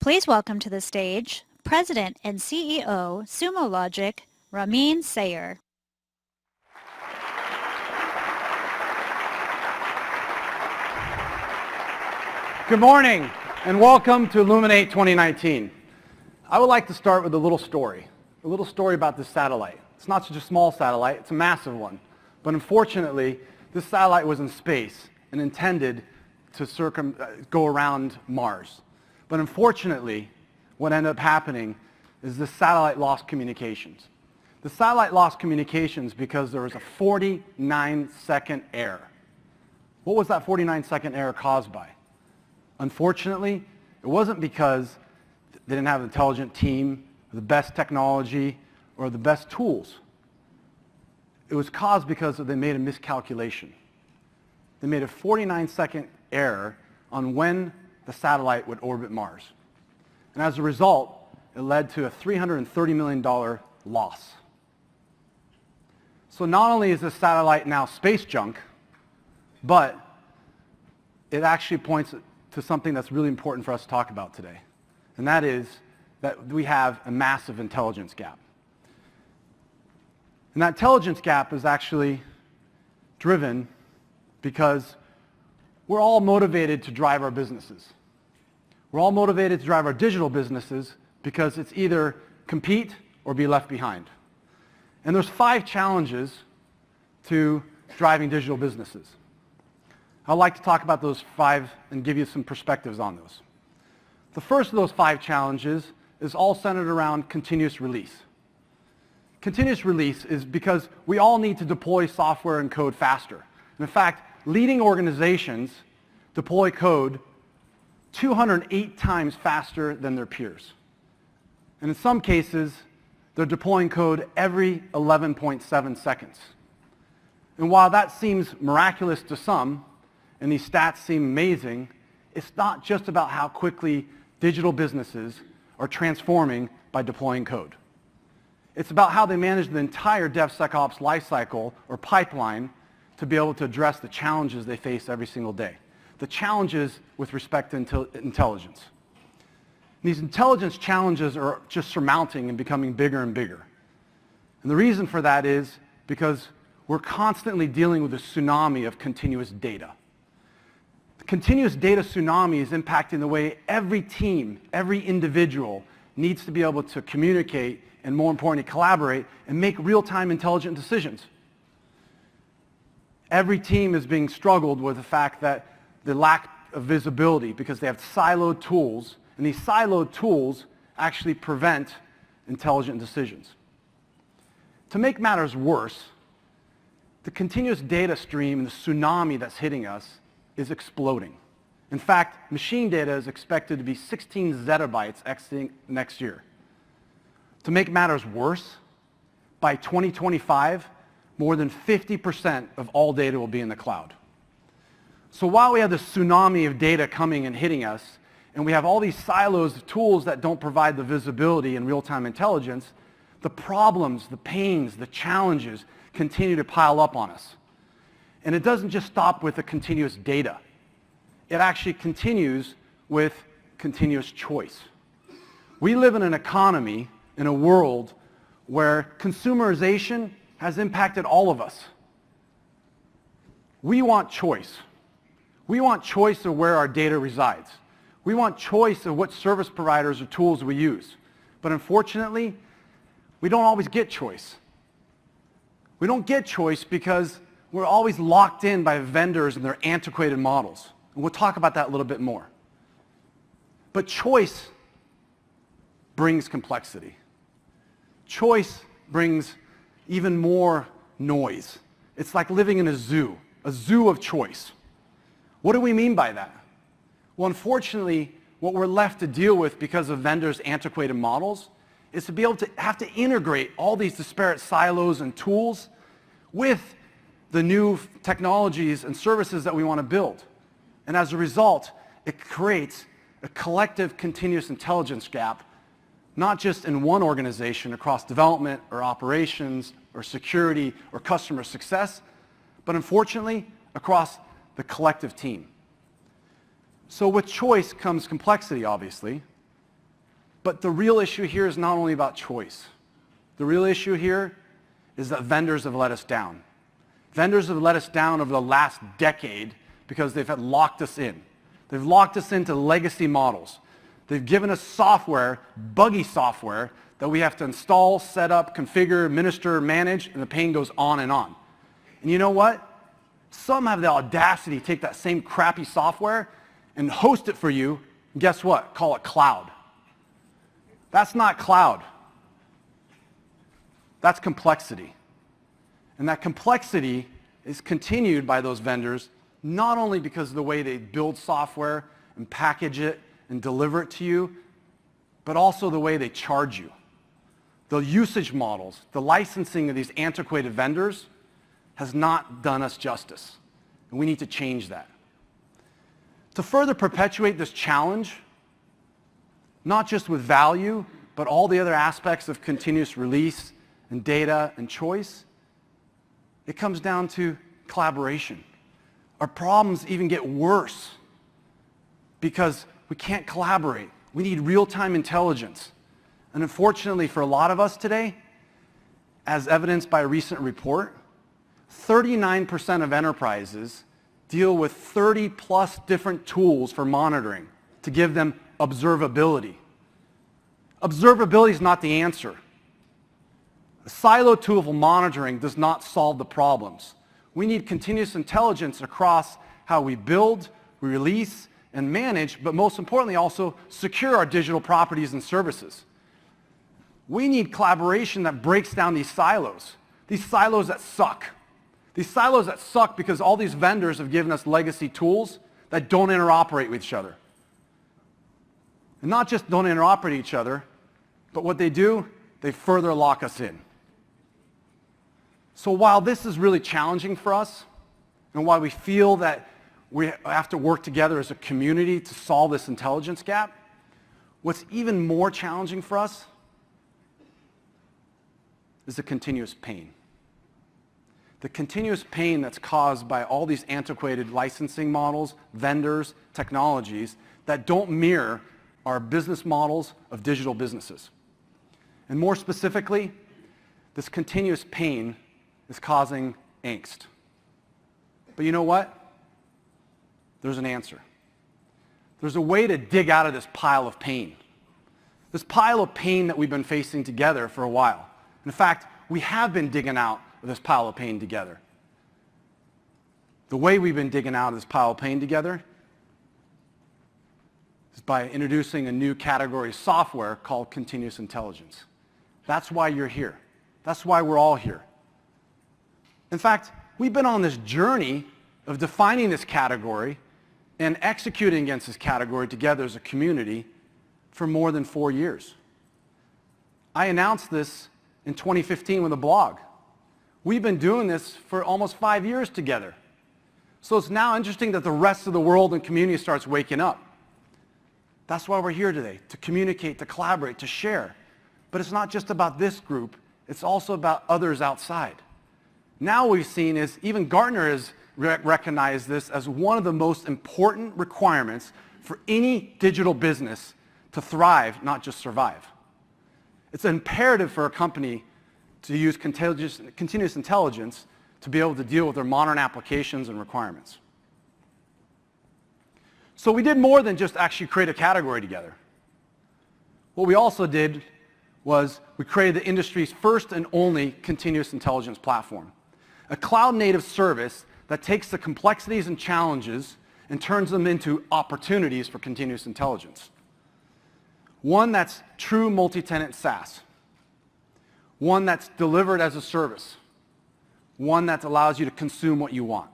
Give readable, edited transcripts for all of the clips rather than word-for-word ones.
Please welcome to the stage President and CEO, Sumo Logic, Ramin Sayar. Good morning, and welcome to Illuminate 2019. I would like to start with a little story about this satellite. It's not just a small satellite, it's a massive one. But unfortunately, this satellite was in space and intended to go around Mars. But unfortunately, what ended up happening is the satellite lost communications. The satellite lost communications because there was a 49-second error. What was that 49-second error caused by? Unfortunately, it wasn't because they didn't have an intelligent team, or the best technology, or the best tools. It was caused because they made a miscalculation. They made a 49-second error on when the satellite would orbit Mars. And as a result, it led to a $330 million loss. So not only is this satellite now space junk, but it actually points to something that's really important for us to talk about today. And that is that we have a massive intelligence gap. And that intelligence gap is actually driven because we're all motivated to drive our businesses. We're all motivated to drive our digital businesses because it's either compete or be left behind. And there's 5 challenges to driving digital businesses. I'd like to talk about those 5 and give you some perspectives on those. The first of those 5 challenges is all centered around continuous release. Continuous release is because we all need to deploy software and code faster. And in fact, leading organizations deploy code 208 times faster than their peers. And in some cases, they're deploying code every 11.7 seconds. And while that seems miraculous to some, and these stats seem amazing, it's not just about how quickly digital businesses are transforming by deploying code. It's about how they manage the entire DevSecOps lifecycle or pipeline to be able to address the challenges they face every single day. The challenges with respect to intelligence. These intelligence challenges are just surmounting and becoming bigger and bigger. And the reason for that is because we're constantly dealing with a tsunami of continuous data. The continuous data tsunami is impacting the way every team, every individual needs to be able to communicate and, more importantly, collaborate and make real-time intelligent decisions. Every team is being struggled with the fact that the lack of visibility because they have siloed tools, and these siloed tools actually prevent intelligent decisions. To make matters worse, the continuous data stream and the tsunami that's hitting us is exploding. In fact, machine data is expected to be 16 zettabytes exiting next year. To make matters worse, by 2025, more than 50% of all data will be in the cloud. So while we have this tsunami of data coming and hitting us, and we have all these silos of tools that don't provide the visibility and real-time intelligence, the problems, the pains, the challenges continue to pile up on us. And it doesn't just stop with the continuous data. It actually continues with continuous choice. We live in an economy, in a world where consumerization has impacted all of us. We want choice. We want choice of where our data resides. We want choice of what service providers or tools we use. But unfortunately, we don't always get choice. We don't get choice because we're always locked in by vendors and their antiquated models. And we'll talk about that a little bit more. But choice brings complexity. Choice brings even more noise. It's like living in a zoo of choice. What do we mean by that? Well, unfortunately, what we're left to deal with because of vendors' antiquated models is to be able to have to integrate all these disparate silos and tools with the new technologies and services that we want to build. And as a result, it creates a collective continuous intelligence gap, not just in one organization across development or operations or security or customer success, but unfortunately across the collective team. So with choice comes complexity, obviously, But the real issue here is not only about choice. The real issue here is that vendors have let us down. Vendors have let us down over the last decade because they've had locked us in. They've locked us into legacy models. They've given us software, buggy software, that we have to install, set up, configure, administer, manage, and the pain goes on and on. And you know what? Some have the audacity to take that same crappy software and host it for you, and guess what? Call it cloud. That's not cloud. That's complexity. And that complexity is continued by those vendors, not only because of the way they build software and package it and deliver it to you, but also the way they charge you. The usage models, the licensing of these antiquated vendors has not done us justice. And we need to change that. To further perpetuate this challenge, not just with value, but all the other aspects of continuous release and data and choice, it comes down to collaboration. Our problems even get worse because we can't collaborate. We need real-time intelligence. And unfortunately for a lot of us today, as evidenced by a recent report, 39% of enterprises deal with 30+ different tools for monitoring to give them observability. Observability is not the answer. A silo tool for monitoring does not solve the problems. We need continuous intelligence across how we build, we release, and manage, but most importantly also secure our digital properties and services. We need collaboration that breaks down these silos that suck. These silos that suck because all these vendors have given us legacy tools that don't interoperate with each other. And not just don't interoperate with each other, but what they do, they further lock us in. So while this is really challenging for us, and while we feel that we have to work together as a community to solve this intelligence gap, what's even more challenging for us is the continuous pain. The continuous pain that's caused by all these antiquated licensing models, vendors, technologies that don't mirror our business models of digital businesses. And more specifically, this continuous pain is causing angst. But you know what? There's an answer. There's a way to dig out of this pile of pain. This pile of pain that we've been facing together for a while. In fact, we have been digging out of this pile of pain together. The way we've been digging out of this pile of pain together is by introducing a new category of software called continuous intelligence. That's why you're here. That's why we're all here. In fact, we've been on this journey of defining this category and executing against this category together as a community for more than 4 years. I announced this in 2015 with a blog. We've been doing this for almost 5 years together. So it's now interesting that the rest of the world and community starts waking up. That's why we're here today, to communicate, to collaborate, to share. But it's not just about this group, it's also about others outside. Now what we've seen is even Gartner has recognized this as one of the most important requirements for any digital business to thrive, not just survive. It's imperative for a company to use continuous intelligence to be able to deal with their modern applications and requirements. So we did more than just actually create a category together. What we also did was we created the industry's first and only continuous intelligence platform, a cloud-native service that takes the complexities and challenges and turns them into opportunities for continuous intelligence. One that's true multi-tenant SaaS. One that's delivered as a service. One that allows you to consume what you want.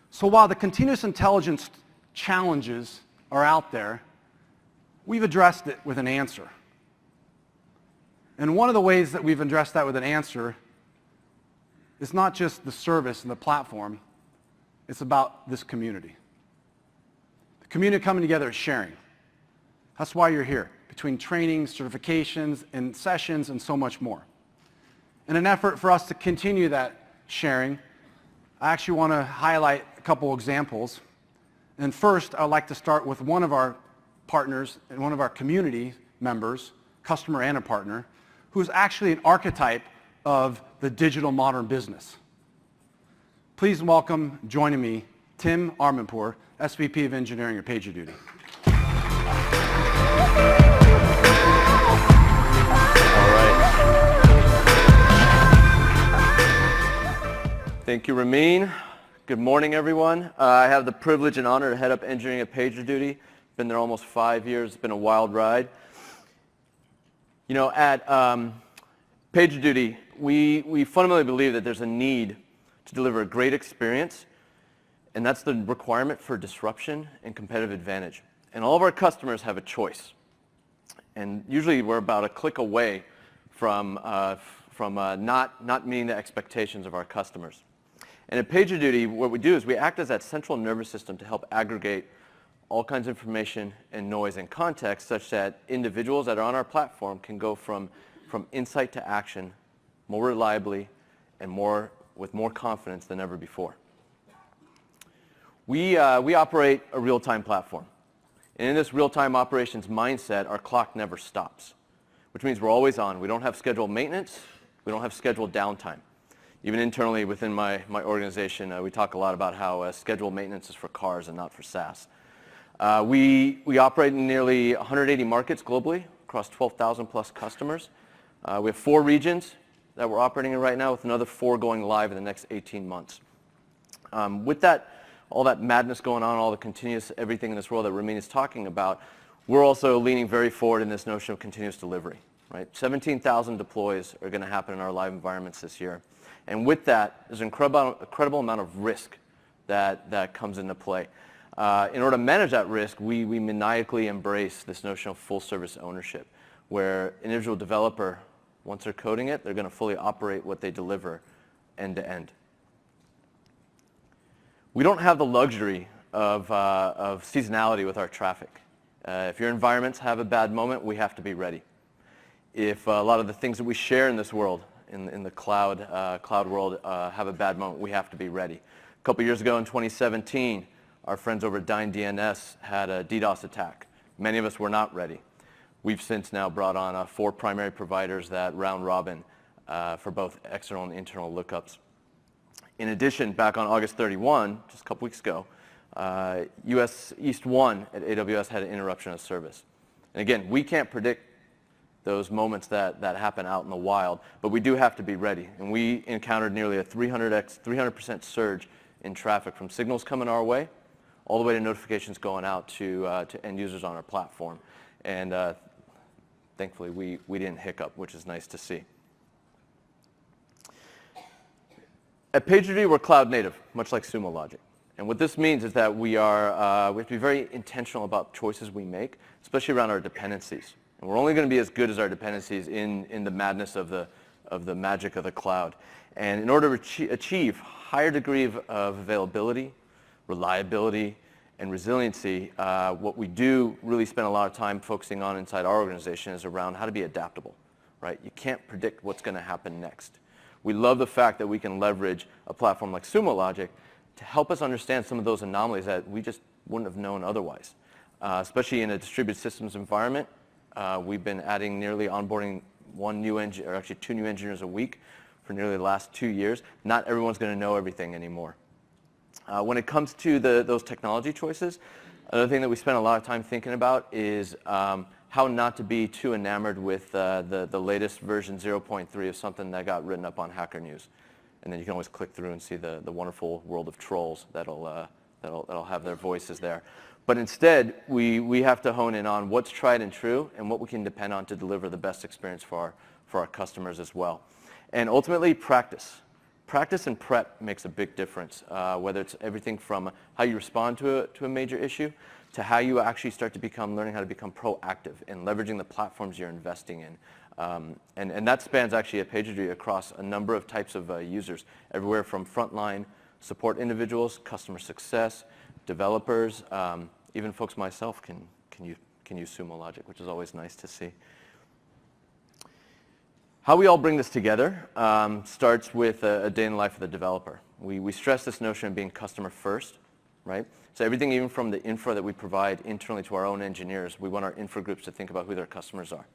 So while the continuous intelligence challenges are out there, we've addressed it with an answer. And one of the ways that we've addressed that with an answer is not just the service and the platform, it's about this community. The community coming together is sharing. That's why you're here, between trainings, certifications, and sessions, and so much more. In an effort for us to continue that sharing, I actually want to highlight a couple examples. And first, I'd like to start with one of our partners and one of our community members, customer and a partner, who's actually an archetype of the digital modern business. Please welcome, joining me, Tim Armanpour, SVP of Engineering at PagerDuty. All right. Thank you, Ramin. Good morning, everyone. I have the privilege and honor to head up engineering at PagerDuty. Been there almost 5 years. It's been a wild ride. You know, at PagerDuty, we fundamentally believe that there's a need to deliver a great experience, and that's the requirement for disruption and competitive advantage. And all of our customers have a choice. And usually we're about a click away from not meeting the expectations of our customers. And at PagerDuty, what we do is we act as that central nervous system to help aggregate all kinds of information and noise and context such that individuals that are on our platform can go from insight to action more reliably and with more confidence than ever before. We operate a real-time platform. And in this real-time operations mindset, our clock never stops, which means we're always on. We don't have scheduled maintenance. We don't have scheduled downtime. Even internally within my organization, we talk a lot about how scheduled maintenance is for cars and not for SaaS. We operate in nearly 180 markets globally across 12,000 plus customers. We have 4 regions that we're operating in right now, with another 4 going live in the next 18 months. With that, all that madness going on, all the continuous everything in this world that Ramin is talking about, we're also leaning very forward in this notion of continuous delivery. Right? 17,000 deploys are going to happen in our live environments this year. And with that, there's an incredible amount of risk that comes into play. In order to manage that risk, we maniacally embrace this notion of full service ownership, where an individual developer, once they're coding it, they're going to fully operate what they deliver end to end. We don't have the luxury of seasonality with our traffic. If your environments have a bad moment, we have to be ready. If a lot of the things that we share in this world, in the cloud world, have a bad moment, we have to be ready. A couple years ago in 2017, our friends over at Dyn DNS had a DDoS attack. Many of us were not ready. We've since now brought on 4 primary providers that round robin for both external and internal lookups. In addition, back on August 31, just a couple weeks ago, US East 1 at AWS had an interruption of service. And again, we can't predict those moments that happen out in the wild, but we do have to be ready. And we encountered nearly a 300% surge in traffic from signals coming our way, all the way to notifications going out to end users on our platform. And thankfully, we didn't hiccup, which is nice to see. At PagerDuty, we're cloud native, much like Sumo Logic. And what this means is that we have to be very intentional about choices we make, especially around our dependencies. And we're only going to be as good as our dependencies in the madness of the magic of the cloud. And in order to achieve higher degree of availability, reliability, and resiliency, what we do really spend a lot of time focusing on inside our organization is around how to be adaptable. Right? You can't predict what's going to happen next. We love the fact that we can leverage a platform like Sumo Logic to help us understand some of those anomalies that we just wouldn't have known otherwise. Especially in a distributed systems environment, we've been onboarding 2 new engineers a week for nearly the last 2 years. Not everyone's going to know everything anymore. When it comes to those technology choices, another thing that we spend a lot of time thinking about is how not to be too enamored with the latest version 0.3 of something that got written up on Hacker News. And then you can always click through and see the wonderful world of trolls that'll have their voices there. But instead, we have to hone in on what's tried and true and what we can depend on to deliver the best experience for our customers as well. And ultimately, practice. Practice and prep makes a big difference, whether it's everything from how you respond to a major issue to how you actually start to learning how to become proactive and leveraging the platforms you're investing in. And that spans actually at PagerDuty across a number of types of users, everywhere from frontline support individuals, customer success, developers, even folks myself can use Sumo Logic, which is always nice to see. How we all bring this together starts with a day in the life of the developer. We stress this notion of being customer first right? So everything even from the infra that we provide internally to our own engineers, we want our infra groups to think about who their customers are,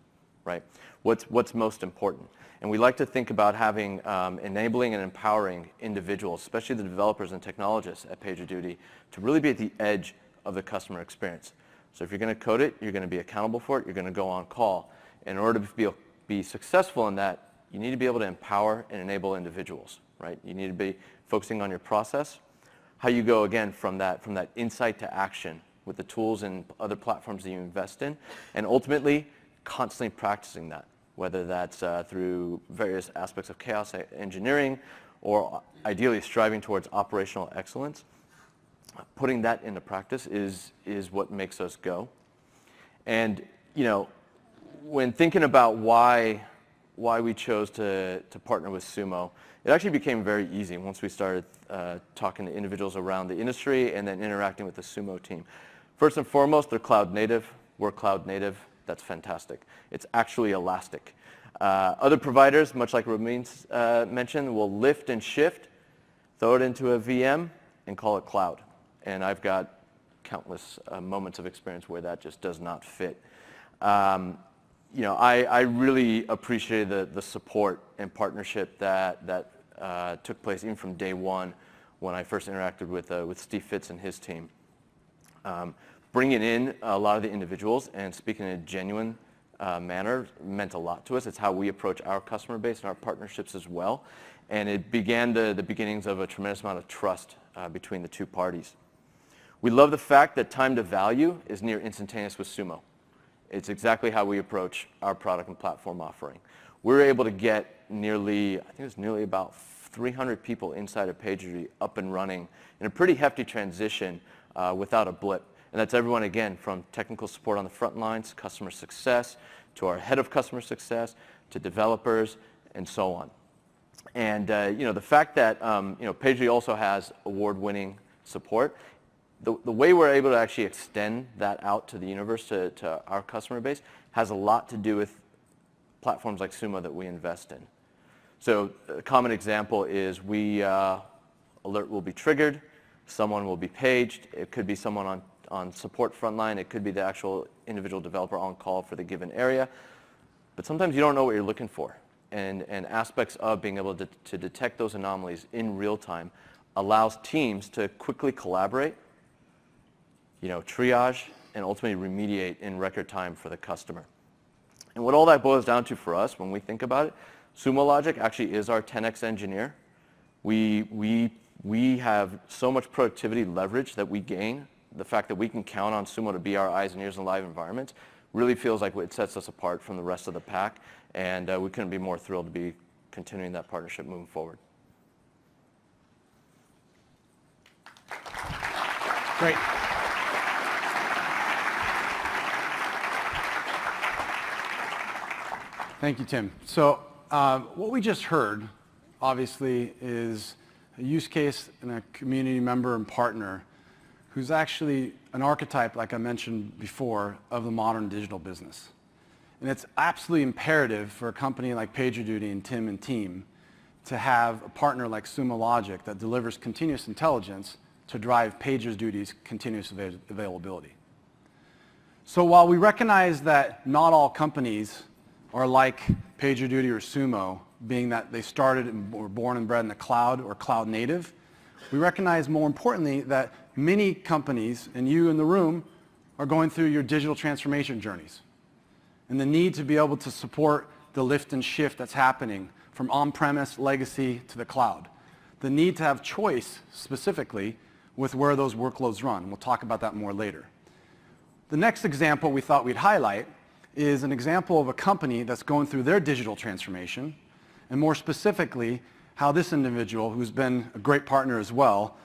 right? What's most important? And we like to think about having enabling and empowering individuals, especially the developers and technologists at PagerDuty, to really be at the edge of the customer experience. So if you're going to code it, you're going to be accountable for it, you're going to go on call. In order to be successful in that, you need to be able to empower and enable individuals, right? You need to be focusing on your process, how you go again from that insight to action with the tools and other platforms that you invest in, and ultimately constantly practicing that, whether that's through various aspects of chaos engineering or ideally striving towards operational excellence. Putting that into practice is what makes us go. And when thinking about why we chose to partner with Sumo, it actually became very easy once we started talking to individuals around the industry and then interacting with the Sumo team. First and foremost, they're cloud native. We're cloud native. That's fantastic. It's actually elastic. Other providers, much like Ramin mentioned, will lift and shift, throw it into a VM, and call it cloud. And I've got countless moments of experience where that just does not fit. I really appreciated the support and partnership that took place even from day one when I first interacted with Steve Fitz and his team. Bringing in a lot of the individuals and speaking in a genuine manner meant a lot to us. It's how we approach our customer base and our partnerships as well. And it began the beginnings of a tremendous amount of trust between the two parties. We love the fact that time to value is near instantaneous with Sumo. It's exactly how we approach our product and platform offering. We're able to get nearly about 300 people inside of PagerDuty up and running in a pretty hefty transition without a blip. And that's everyone, again, from technical support on the front lines, customer success, to our head of customer success, to developers, and so on. And the fact that PagerDuty also has award-winning support, the way we're able to actually extend that out to the universe, to our customer base, has a lot to do with platforms like Sumo that we invest in. So a common example is alert will be triggered, someone will be paged, it could be someone on support frontline, it could be the actual individual developer on call for the given area, but sometimes you don't know what you're looking for. And aspects of being able to detect those anomalies in real time allows teams to quickly collaborate, triage, and ultimately remediate in record time for the customer. And what all that boils down to for us when we think about it, Sumo Logic actually is our 10x engineer. We have so much productivity leverage that we gain. The fact that we can count on Sumo to be our eyes and ears in live environments really feels like it sets us apart from the rest of the pack, and we couldn't be more thrilled to be continuing that partnership moving forward. Great. Thank you, Tim. So what we just heard, obviously, is a use case and a community member and partner who's actually an archetype, like I mentioned before, of the modern digital business. And it's absolutely imperative for a company like PagerDuty and Tim and team to have a partner like Sumo Logic that delivers continuous intelligence to drive PagerDuty's continuous availability. So while we recognize that not all companies are like PagerDuty or Sumo, being that they started and were born and bred in the cloud or cloud native, we recognize more importantly that many companies, and you in the room, are going through your digital transformation journeys. And the need to be able to support the lift and shift that's happening from on-premise legacy to the cloud. The need to have choice specifically with where those workloads run. We'll talk about that more later. The next example we thought we'd highlight is an example of a company that's going through their digital transformation, and more specifically, how this individual, who's been a great partner as well,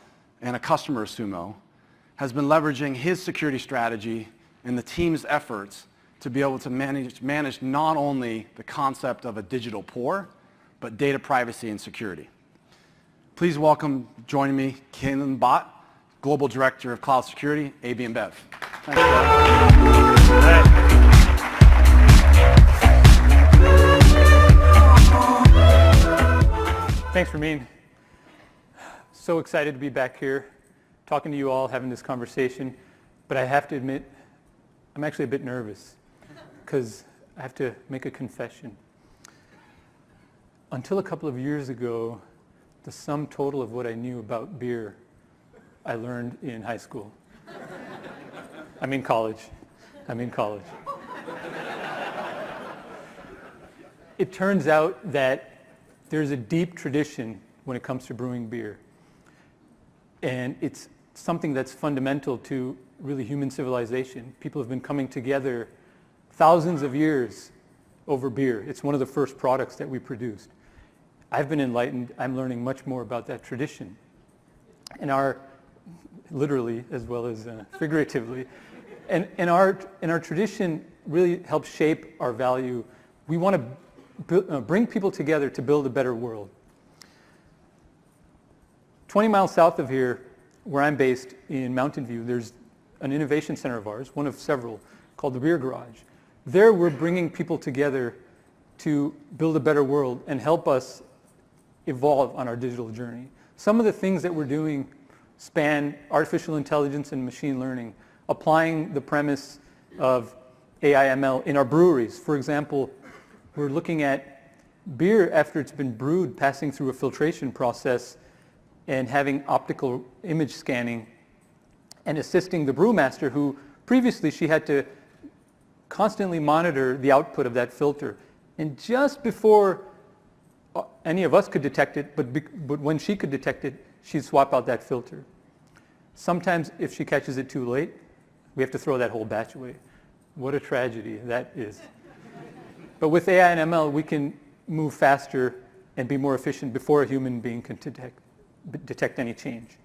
and a customer of Sumo, has been leveraging his security strategy and the team's efforts to be able to manage not only the concept of a digital pour, but data privacy and security. Please welcome, joining me, Kailan Bhatt, Global Director of Cloud Security, AB InBev. Thanks, Thanks, Ramin. So excited to be back here talking to you all, having this conversation, but I have to admit, I'm actually a bit nervous because I have to make a confession. Until a couple of years ago, the sum total of what I knew about beer, I learned in high school. I mean college. It turns out that there's a deep tradition when it comes to brewing beer. And it's something that's fundamental to really human civilization. People have been coming together thousands of years over beer. It's one of the first products that we produced. I've been enlightened. I'm learning much more about that tradition. And literally as well as figuratively. And our tradition really helps shape our value. We want to bring people together to build a better world. 20 miles south of here, where I'm based in Mountain View, there's an innovation center of ours, one of several, called the Beer Garage. There we're bringing people together to build a better world and help us evolve on our digital journey. Some of the things that we're doing span artificial intelligence and machine learning, applying the premise of AI/ML in our breweries. For example, we're looking at beer after it's been brewed, passing through a filtration process and having optical image scanning and assisting the brewmaster who previously she had to constantly monitor the output of that filter. And just before any of us could detect it, but when she could detect it, she'd swap out that filter. Sometimes if she catches it too late, we have to throw that whole batch away. What a tragedy that is. But with AI and ML, we can move faster and be more efficient before a human being can detect any change.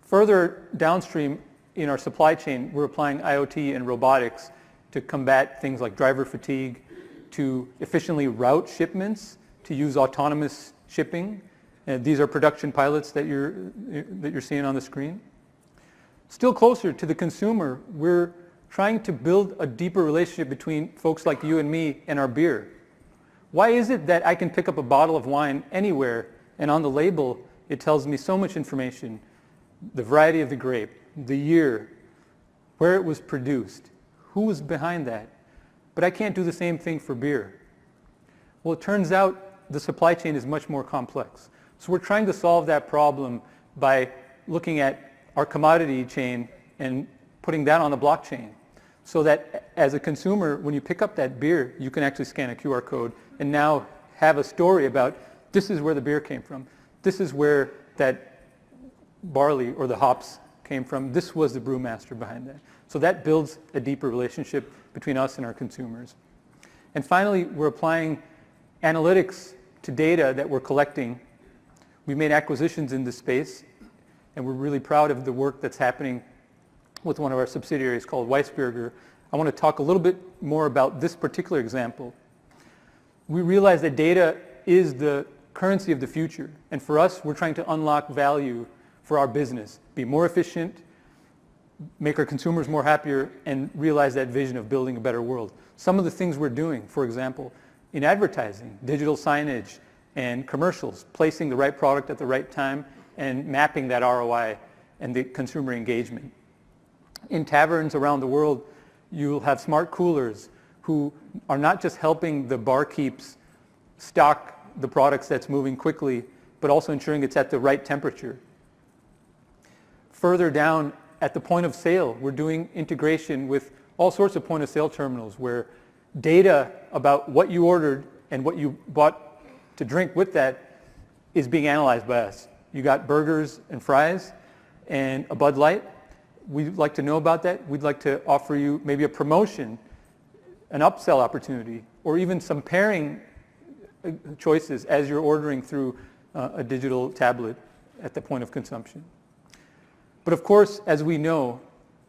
Further downstream in our supply chain, we're applying IoT and robotics to combat things like driver fatigue, to efficiently route shipments, to use autonomous shipping. These are production pilots that you're seeing on the screen. Still closer to the consumer, we're trying to build a deeper relationship between folks like you and me and our beer. Why is it that I can pick up a bottle of wine anywhere and on the label it tells me so much information, the variety of the grape, the year, where it was produced, who was behind that, but I can't do the same thing for beer? Well, it turns out the supply chain is much more complex. So we're trying to solve that problem by looking at our commodity chain and putting that on the blockchain so that as a consumer, when you pick up that beer, you can actually scan a QR code and now have a story about this is where the beer came from. This is where that barley or the hops came from. This was the brewmaster behind that. So that builds a deeper relationship between us and our consumers. And finally, we're applying analytics to data that we're collecting. We made acquisitions in this space, and we're really proud of the work that's happening with one of our subsidiaries called Weisberger. I want to talk a little bit more about this particular example. We realize that data is the currency of the future, and for us, we're trying to unlock value for our business, be more efficient, make our consumers more happier, and realize that vision of building a better world. Some of the things we're doing, for example, in advertising, digital signage, and commercials, placing the right product at the right time, and mapping that ROI and the consumer engagement. In taverns around the world, you'll have smart coolers who are not just helping the barkeeps stock the products that's moving quickly, but also ensuring it's at the right temperature. Further down at the point of sale, we're doing integration with all sorts of point of sale terminals where data about what you ordered and what you bought to drink with that is being analyzed by us. You got burgers and fries and a Bud Light. We'd like to know about that. We'd like to offer you maybe a promotion, an upsell opportunity, or even some pairing choices as you're ordering through a digital tablet at the point of consumption. But of course, as we know,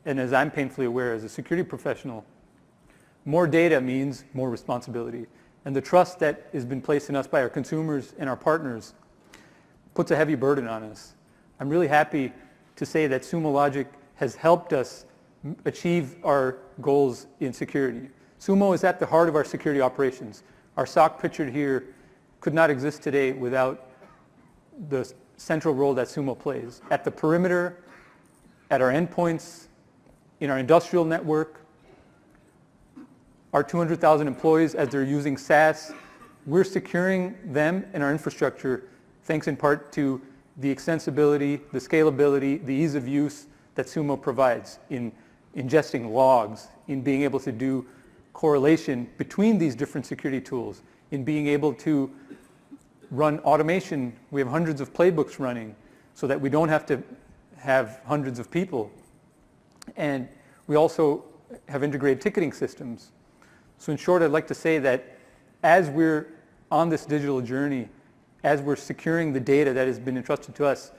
and as I'm painfully aware as a security professional, more data means more responsibility. And the trust that has been placed in us by our consumers and our partners puts a heavy burden on us. I'm really happy to say that Sumo Logic has helped us achieve our goals in security. Sumo is at the heart of our security operations. Our SOC pictured here could not exist today without the central role that Sumo plays. At the perimeter, at our endpoints, in our industrial network, our 200,000 employees, as they're using SaaS, we're securing them and our infrastructure thanks in part to the extensibility, the scalability, the ease of use that Sumo provides in ingesting logs, in being able to do correlation between these different security tools, in being able to run automation. We have hundreds of playbooks running so that we don't have to have hundreds of people. And we also have integrated ticketing systems. So in short, I'd like to say that as we're on this digital journey, as we're securing the data that has been entrusted to us,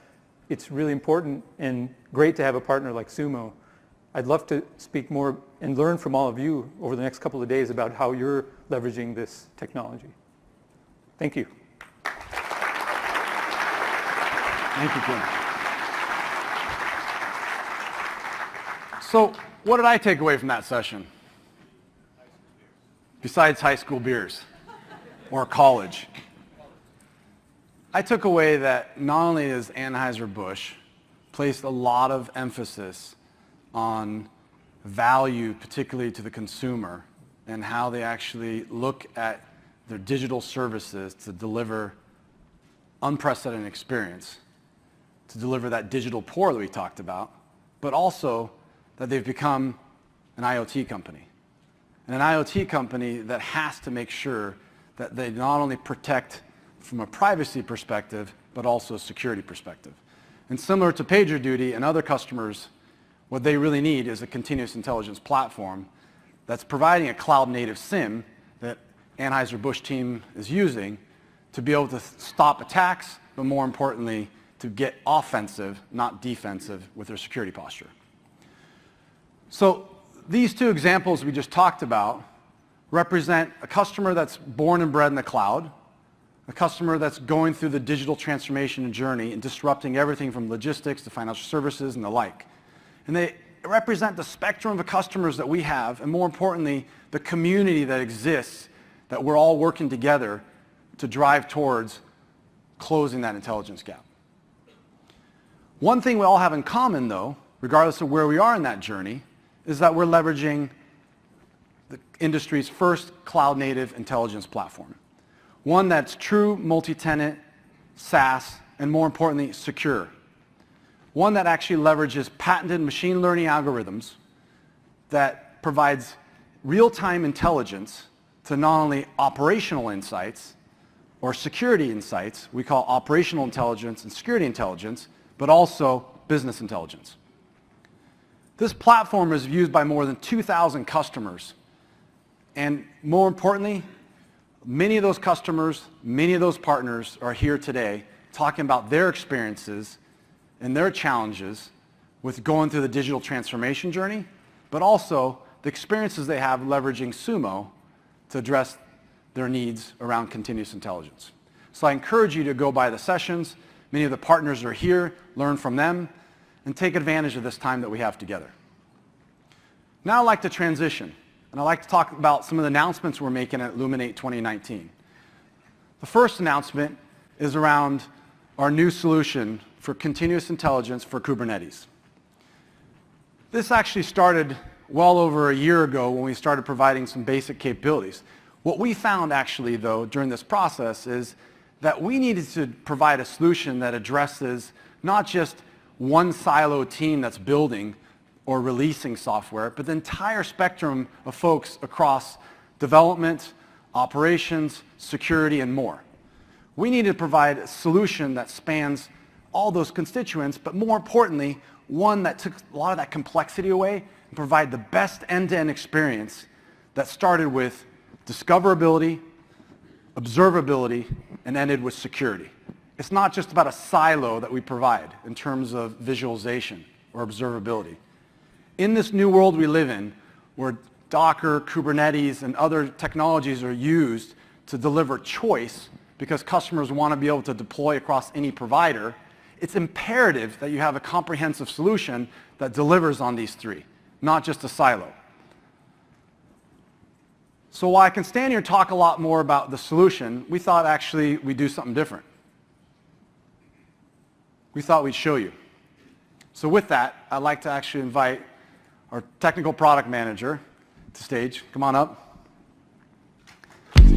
it's really important and great to have a partner like Sumo. I'd love to speak more and learn from all of you over the next couple of days about how you're leveraging this technology. Thank you. Thank you, Kim. So what did I take away from that session? Besides high school beers or college. I took away that not only does Anheuser-Busch place a lot of emphasis on value, particularly to the consumer, and how they actually look at their digital services to deliver unprecedented experience, to deliver that digital pour that we talked about, but also that they've become an IoT company. And an IoT company that has to make sure that they not only protect from a privacy perspective, but also a security perspective. And similar to PagerDuty and other customers, what they really need is a continuous intelligence platform that's providing a cloud-native SIM that Anheuser-Busch team is using to be able to stop attacks, but more importantly, to get offensive, not defensive, with their security posture. So these two examples we just talked about represent a customer that's born and bred in the cloud, a customer that's going through the digital transformation journey and disrupting everything from logistics to financial services and the like. And they represent the spectrum of customers that we have, and more importantly, the community that exists, that we're all working together to drive towards closing that intelligence gap. One thing we all have in common, though, regardless of where we are in that journey, is that we're leveraging the industry's first cloud-native intelligence platform. One that's true multi-tenant, SaaS, and more importantly, secure. One that actually leverages patented machine learning algorithms that provides real-time intelligence to not only operational insights or security insights, we call operational intelligence and security intelligence, but also business intelligence. This platform is used by more than 2,000 customers. And more importantly, many of those customers, many of those partners are here today talking about their experiences and their challenges with going through the digital transformation journey, but also the experiences they have leveraging Sumo to address their needs around continuous intelligence. So I encourage you to go by the sessions. Many of the partners are here, learn from them, and take advantage of this time that we have together. Now I'd like to transition, and I'd like to talk about some of the announcements we're making at Illuminate 2019. The first announcement is around our new solution for continuous intelligence for Kubernetes. This actually started well over a year ago when we started providing some basic capabilities. What we found actually, though, during this process is that we needed to provide a solution that addresses not just one silo team that's building or releasing software, but the entire spectrum of folks across development, operations, security, and more. We needed to provide a solution that spans all those constituents, but more importantly, one that took a lot of that complexity away and provide the best end-to-end experience that started with discoverability, observability, and ended with security. It's not just about a silo that we provide in terms of visualization or observability. In this new world we live in, where Docker, Kubernetes, and other technologies are used to deliver choice because customers want to be able to deploy across any provider, it's imperative that you have a comprehensive solution that delivers on these three, not just a silo. So while I can stand here and talk a lot more about the solution, we thought actually we'd do something different. we thought we'd show you. So with that, I'd like to actually invite our technical product manager to stage. Come on up. Thank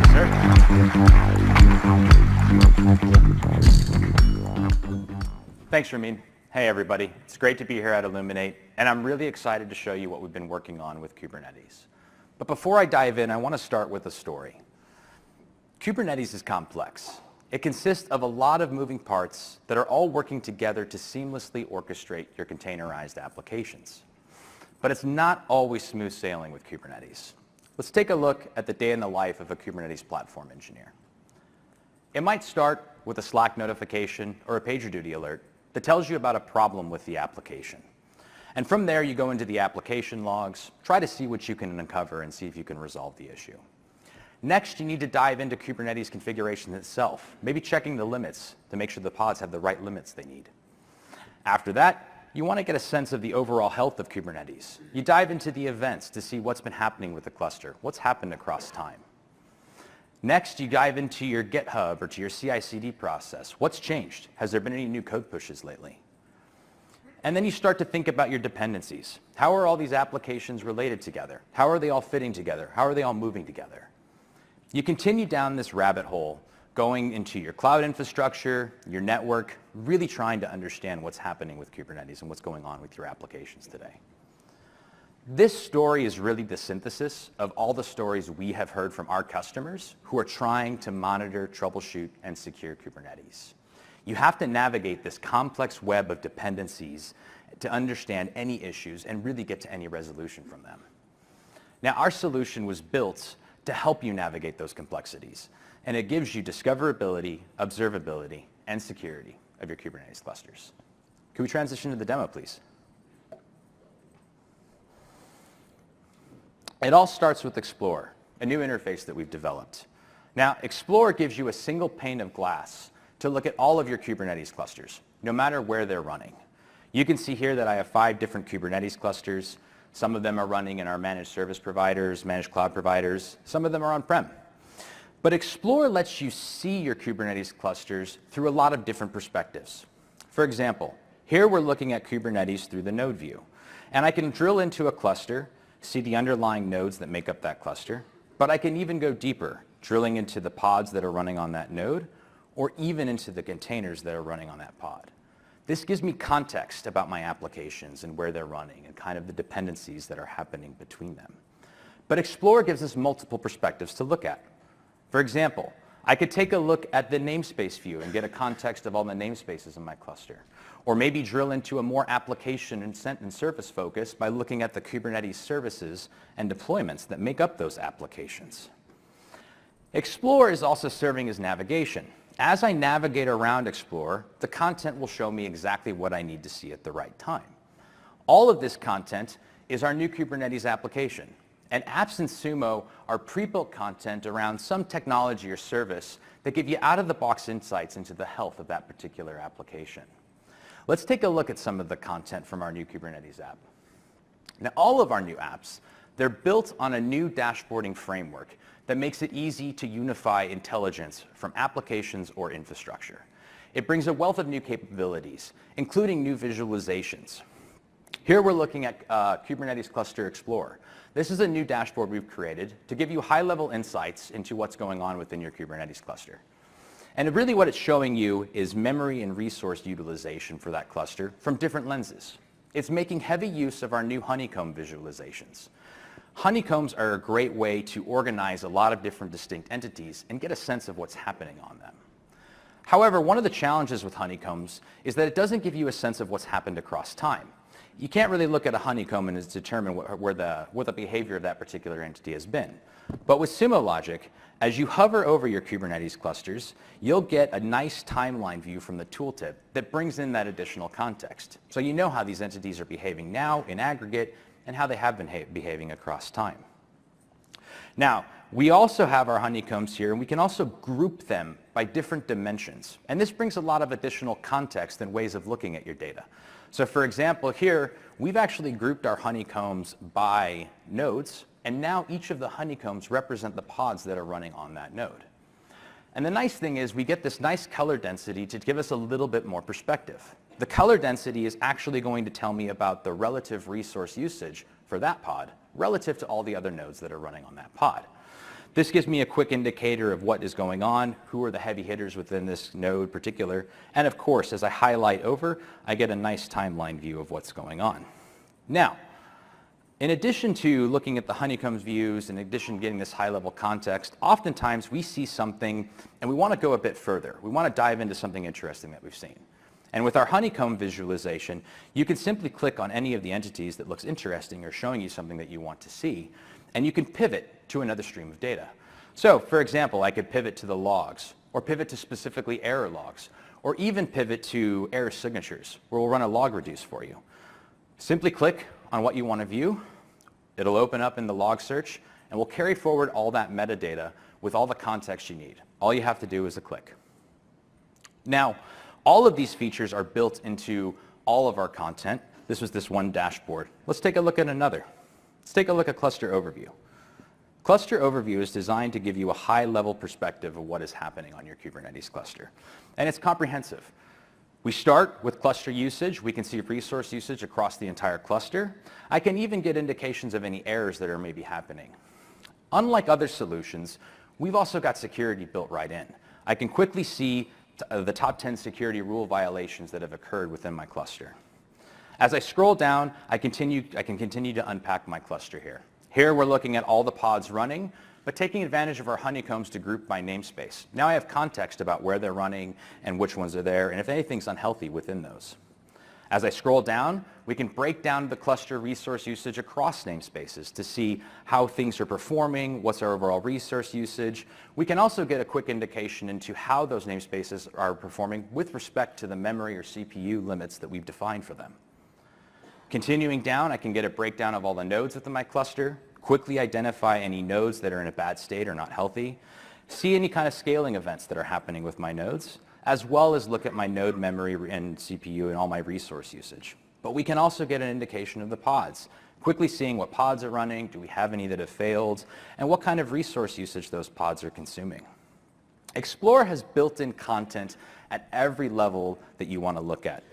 you, sir. Thanks, Ramin. Hey, everybody. It's great to be here at Illuminate, and I'm really excited to show you what we've been working on with Kubernetes. But before I dive in, I want to start with a story. Kubernetes is complex. It consists of a lot of moving parts that are all working together to seamlessly orchestrate your containerized applications. But it's not always smooth sailing with Kubernetes. Let's take a look at the day in the life of a Kubernetes platform engineer. It might start with a Slack notification or a PagerDuty alert that tells you about a problem with the application. And from there, you go into the application logs, try to see what you can uncover and see if you can resolve the issue. Next, you need to dive into Kubernetes configuration itself, maybe checking the limits to make sure the pods have the right limits they need. After that, you want to get a sense of the overall health of Kubernetes. You dive into the events to see what's been happening with the cluster, what's happened across time. Next, you dive into your GitHub or to your CI/CD process. What's changed? Has there been any new code pushes lately? And then you start to think about your dependencies. How are all these applications related together? How are they all fitting together? How are they all moving together? You continue down this rabbit hole, going into your cloud infrastructure, your network, really trying to understand what's happening with Kubernetes and what's going on with your applications today. This story is really the synthesis of all the stories we have heard from our customers who are trying to monitor, troubleshoot, and secure Kubernetes. You have to navigate this complex web of dependencies to understand any issues and really get to any resolution from them. Now, our solution was built to help you navigate those complexities, and it gives you discoverability, observability, and security of your Kubernetes clusters. Can we transition to the demo, please? It all starts with Explore, a new interface that we've developed. Now, Explore gives you a single pane of glass to look at all of your Kubernetes clusters, no matter where they're running. You can see here that I have 5 different Kubernetes clusters. Some of them are running in our managed service providers, managed cloud providers. Some of them are on-prem. But Explore lets you see your Kubernetes clusters through a lot of different perspectives. For example, here we're looking at Kubernetes through the node view. And I can drill into a cluster, see the underlying nodes that make up that cluster, but I can even go deeper, drilling into the pods that are running on that node, or even into the containers that are running on that pod. This gives me context about my applications and where they're running and kind of the dependencies that are happening between them. But Explore gives us multiple perspectives to look at. For example, I could take a look at the namespace view and get a context of all the namespaces in my cluster. Or maybe drill into a more application and service focus by looking at the Kubernetes services and deployments that make up those applications. Explore is also serving as navigation. As I navigate around Explore, the content will show me exactly what I need to see at the right time. All of this content is our new Kubernetes application. And apps in Sumo are pre-built content around some technology or service that give you out-of-the-box insights into the health of that particular application. Let's take a look at some of the content from our new Kubernetes app. Now, all of our new apps, they're built on a new dashboarding framework that makes it easy to unify intelligence from applications or infrastructure. It brings a wealth of new capabilities, including new visualizations. Here we're looking at Kubernetes Cluster Explorer. This is a new dashboard we've created to give you high-level insights into what's going on within your Kubernetes cluster. And really what it's showing you is memory and resource utilization for that cluster from different lenses. It's making heavy use of our new honeycomb visualizations. Honeycombs are a great way to organize a lot of different distinct entities and get a sense of what's happening on them. However, one of the challenges with honeycombs is that it doesn't give you a sense of what's happened across time. You can't really look at a honeycomb and determine what the behavior of that particular entity has been. But with Sumo logic, as you hover over your Kubernetes clusters, you'll get a nice timeline view from the tooltip that brings in that additional context. So you know how these entities are behaving now in aggregate and how they have been behaving across time. Now, we also have our honeycombs here, and we can also group them by different dimensions. And this brings a lot of additional context and ways of looking at your data. So for example, here, we've actually grouped our honeycombs by nodes, and now each of the honeycombs represent the pods that are running on that node. And the nice thing is we get this nice color density to give us a little bit more perspective. The color density is actually going to tell me about the relative resource usage for that pod relative to all the other nodes that are running on that pod. This gives me a quick indicator of what is going on, who are the heavy hitters within this node particular, and of course, as I highlight over, I get a nice timeline view of what's going on. Now, in addition to looking at the honeycomb views, in addition to getting this high-level context, oftentimes we see something and we want to go a bit further. We want to dive into something interesting that we've seen. And with our honeycomb visualization, you can simply click on any of the entities that looks interesting or showing you something that you want to see, and you can pivot to another stream of data. So, for example, I could pivot to the logs, or pivot to specifically error logs, or even pivot to error signatures, where we'll run a log reduce for you. Simply click on what you want to view. It'll open up in the log search, and we'll carry forward all that metadata with all the context you need. All you have to do is a click. Now, all of these features are built into all of our content. This was this one dashboard. Let's take a look at another. Let's take a look at Cluster Overview. Cluster Overview is designed to give you a high-level perspective of what is happening on your Kubernetes cluster. And it's comprehensive. We start with cluster usage. We can see resource usage across the entire cluster. I can even get indications of any errors that are maybe happening. Unlike other solutions, we've also got security built right in. I can quickly see the top 10 security rule violations that have occurred within my cluster. As I scroll down, I can continue to unpack my cluster here. Here we're looking at all the pods running, but taking advantage of our honeycombs to group by namespace. Now I have context about where they're running and which ones are there, and if anything's unhealthy within those. As I scroll down, we can break down the cluster resource usage across namespaces to see how things are performing, what's our overall resource usage. We can also get a quick indication into how those namespaces are performing with respect to the memory or CPU limits that we've defined for them. Continuing down, I can get a breakdown of all the nodes within my cluster, quickly identify any nodes that are in a bad state or not healthy, see any kind of scaling events that are happening with my nodes, as well as look at my node memory and CPU and all my resource usage. But we can also get an indication of the pods, quickly seeing what pods are running, do we have any that have failed, and what kind of resource usage those pods are consuming. Explore has built-in content at every level that you want to look at.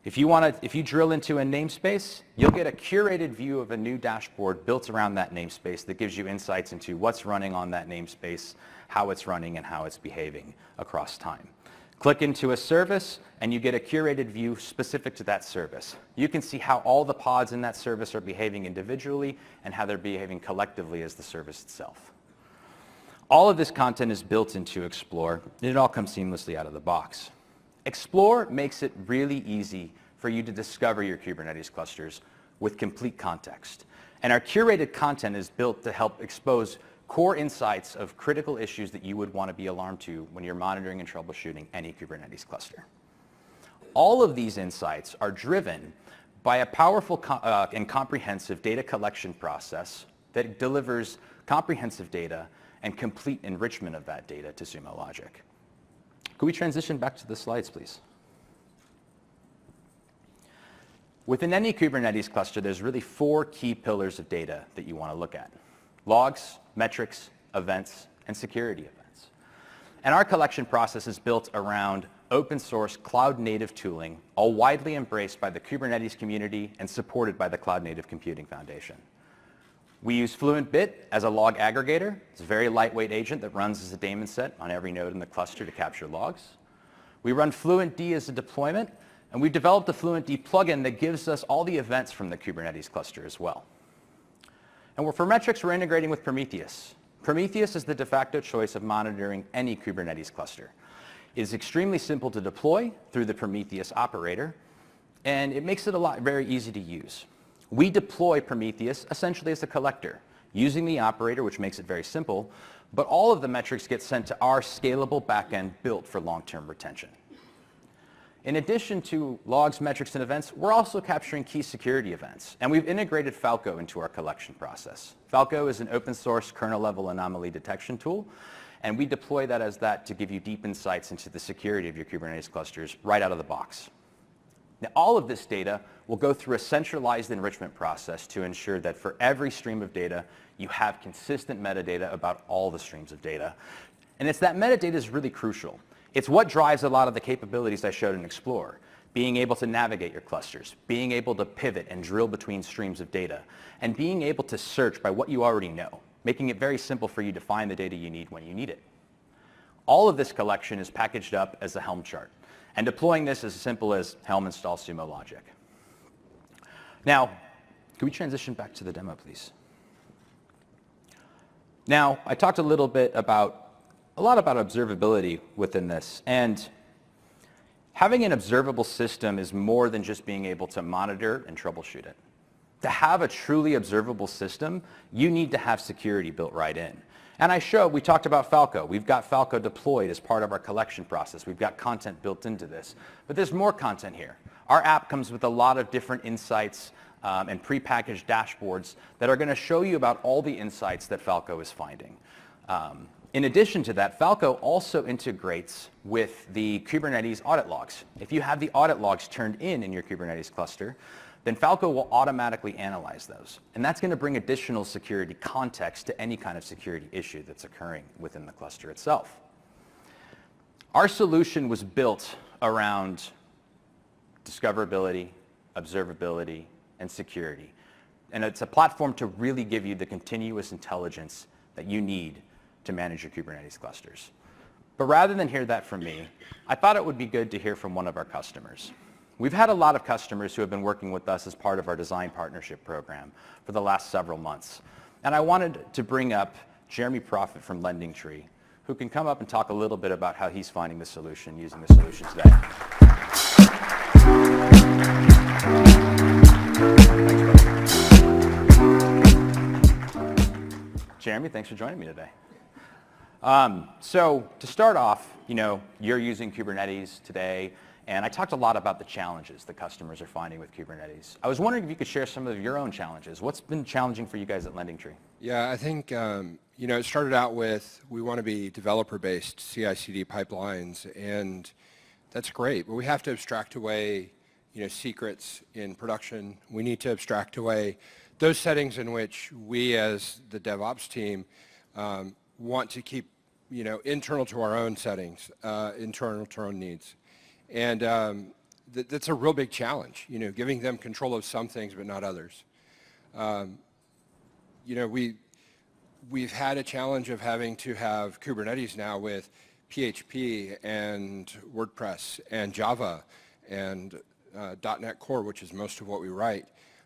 If you drill into a namespace, you'll get a curated view of a new dashboard built around that namespace that gives you insights into what's running on that namespace, how it's running, and how it's behaving across time. Click into a service, and you get a curated view specific to that service. You can see how all the pods in that service are behaving individually and how they're behaving collectively as the service itself. All of this content is built into Explore, and it all comes seamlessly out of the box. Explore makes it really easy for you to discover your Kubernetes clusters with complete context. And our curated content is built to help expose core insights of critical issues that you would want to be alarmed to when you're monitoring and troubleshooting any Kubernetes cluster. All of these insights are driven by a powerful and comprehensive data collection process that delivers comprehensive data and complete enrichment of that data to Sumo Logic. Could we transition back to the slides, please? Within any Kubernetes cluster, there's really 4 key pillars of data that you want to look at: logs, metrics, events, and security events. And our collection process is built around open source cloud native tooling, all widely embraced by the Kubernetes community and supported by the Cloud Native Computing Foundation. We use FluentBit as a log aggregator. It's a very lightweight agent that runs as a daemon set on every node in the cluster to capture logs. We run FluentD as a deployment, and we've developed a FluentD plugin that gives us all the events from the Kubernetes cluster as well. And for metrics, we're integrating with Prometheus. Prometheus is the de facto choice of monitoring any Kubernetes cluster. It is extremely simple to deploy through the Prometheus operator, and it makes it very easy to use. We deploy Prometheus essentially as a collector, using the operator, which makes it very simple, but all of the metrics get sent to our scalable backend built for long-term retention. In addition to logs, metrics, and events, we're also capturing key security events, and we've integrated Falco into our collection process. Falco is an open source kernel-level anomaly detection tool, and we deploy that as that to give you deep insights into the security of your Kubernetes clusters right out of the box. Now, all of this data will go through a centralized enrichment process to ensure that for every stream of data, you have consistent metadata about all the streams of data. And it's that metadata is really crucial. It's what drives a lot of the capabilities I showed in Explore. Being able to navigate your clusters, being able to pivot and drill between streams of data, and being able to search by what you already know, making it very simple for you to find the data you need when you need it. All of this collection is packaged up as a Helm chart, and deploying this is as simple as Helm install Sumo logic. Now, can we transition back to the demo, please? Now, I talked a lot about observability within this, and having an observable system is more than just being able to monitor and troubleshoot it. To have a truly observable system, you need to have security built right in. And we talked about Falco. We've got Falco deployed as part of our collection process. We've got content built into this. But there's more content here. Our app comes with a lot of different insights and prepackaged dashboards that are going to show you about all the insights that Falco is finding. In addition to that, Falco also integrates with the Kubernetes audit logs. If you have the audit logs turned in your Kubernetes cluster, then Falco will automatically analyze those. And that's going to bring additional security context to any kind of security issue that's occurring within the cluster itself. Our solution was built around discoverability, observability, and security. And it's a platform to really give you the continuous intelligence that you need to manage your Kubernetes clusters. But rather than hear that from me, I thought it would be good to hear from one of our customers. We've had a lot of customers who have been working with us as part of our design partnership program for the last several months. And I wanted to bring up Jeremy Proffitt from LendingTree, who can come up and talk a little bit about how he's finding the solution, using the solution today. Jeremy, thanks for joining me today. So to start off, you're using Kubernetes today, and I talked a lot about the challenges that customers are finding with Kubernetes. I was wondering if you could share some of your own challenges. What's been challenging for you guys at LendingTree? Yeah, I think, it started out with we want to be developer-based CI/CD pipelines, and that's great, but we have to abstract away, secrets in production. We need to abstract away those settings in which we as the DevOps team want to keep, internal to our own settings, internal to our own needs. And that's a real big challenge, giving them control of some things but not others. We've had a challenge of having to have Kubernetes now with PHP and WordPress and Java and .NET Core, which is most of what we write.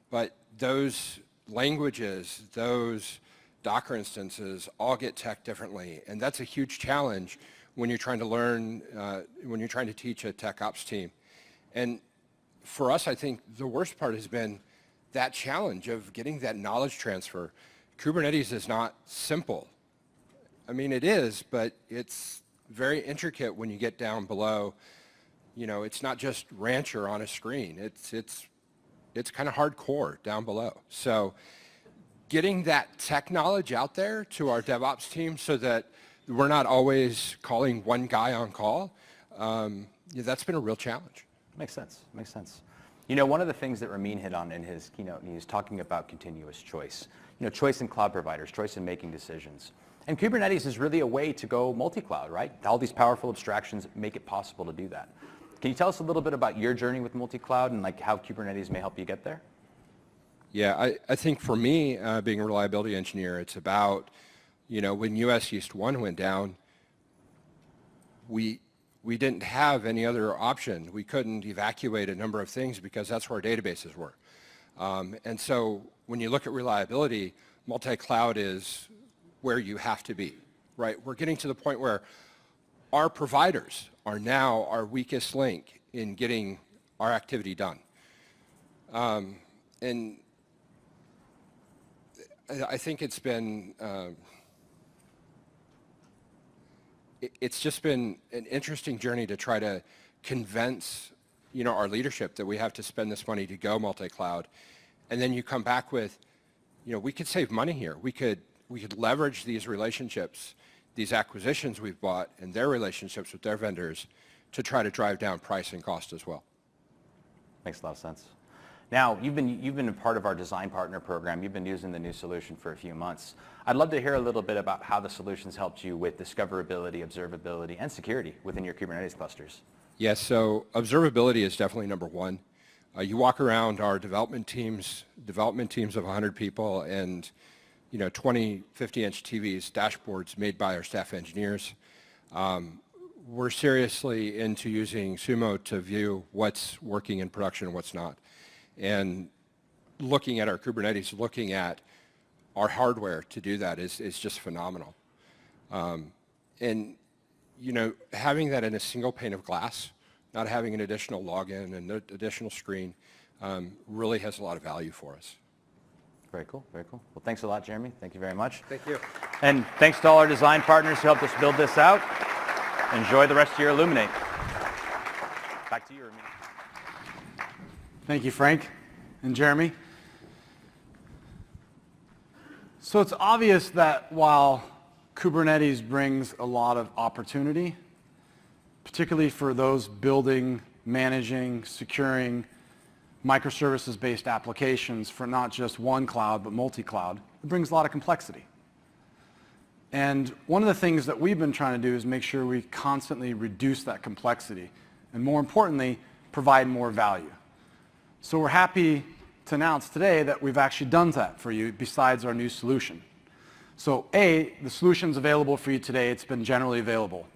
But those languages, those Docker instances all get tech differently, and that's a huge challenge when you're trying to learn, when you're trying to teach a tech ops team. And for us, I think the worst part has been that challenge of getting that knowledge transfer. Kubernetes is not simple. I mean, it is, but it's very intricate when you get down below. It's not just Rancher on a screen. It's kind of hardcore down below. So getting that tech knowledge out there to our DevOps team so that we're not always calling one guy on call, that's been a real challenge. Makes sense. One of the things that Ramin hit on in his keynote, and he was talking about continuous choice. Choice in cloud providers, choice in making decisions. And Kubernetes is really a way to go multi-cloud, right? All these powerful abstractions make it possible to do that. Can you tell us a little bit about your journey with multi-cloud and how Kubernetes may help you get there? Yeah, I think for me, being a reliability engineer, it's about, when US East 1 went down, we didn't have any other option. We couldn't evacuate a number of things because that's where our databases were. And so when you look at reliability, multi-cloud is where you have to be, right? We're getting to the point where our providers are now our weakest link in getting our activity done. And I think it's been, it's just been an interesting journey to try to convince, our leadership that we have to spend this money to go multi-cloud. And then you come back with, we could save money here. We could leverage these relationships, these acquisitions we've bought, and their relationships with their vendors to try to drive down price and cost as well. Makes a lot of sense. Now, you've been a part of our design partner program. You've been using the new solution for a few months. I'd love to hear a little bit about how the solution's helped you with discoverability, observability, and security within your Kubernetes clusters. Yes, so observability is definitely number one. You walk around our development teams of 100 people, and 20, 50-inch TVs, dashboards made by our staff engineers. We're seriously into using Sumo to view what's working in production and what's not. And looking at our Kubernetes, looking at our hardware to do that is just phenomenal. And having that in a single pane of glass, not having an additional login and an additional screen, really has a lot of value for us. Very cool, very cool. Well, thanks a lot, Jeremy. Thank you very much. Thank you. And thanks to all our design partners who helped us build this out. Enjoy the rest of your Illuminate. Back to you, Ramin. Thank you, Frank and Jeremy. So it's obvious that while Kubernetes brings a lot of opportunity, particularly for those building, managing, securing microservices-based applications for not just one cloud, but multi-cloud, it brings a lot of complexity. And one of the things that we've been trying to do is make sure we constantly reduce that complexity, and more importantly, provide more value. So we're happy to announce today that we've actually done that for you besides our new solution. So A, the solution's available for you today. It's been generally available.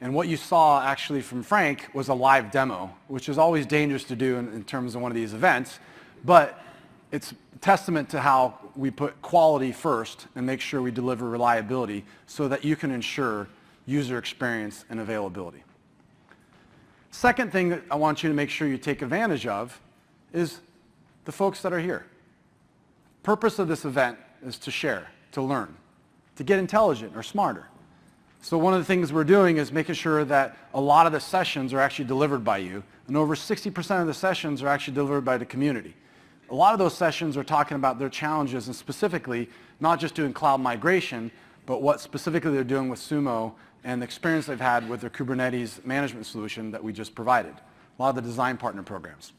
And what you saw actually from Frank was a live demo, which is always dangerous to do in terms of one of these events, but it's a testament to how we put quality first and make sure we deliver reliability so that you can ensure user experience and availability. Second thing that I want you to make sure you take advantage of is the folks that are here. Purpose of this event is to share, to learn, to get intelligent or smarter. So one of the things we're doing is making sure that a lot of the sessions are actually delivered by you, and over 60% of the sessions are actually delivered by the community. A lot of those sessions are talking about their challenges, and specifically not just doing cloud migration, but what specifically they're doing with Sumo and the experience they've had with their Kubernetes management solution that we just provided. A lot of the design partner programs.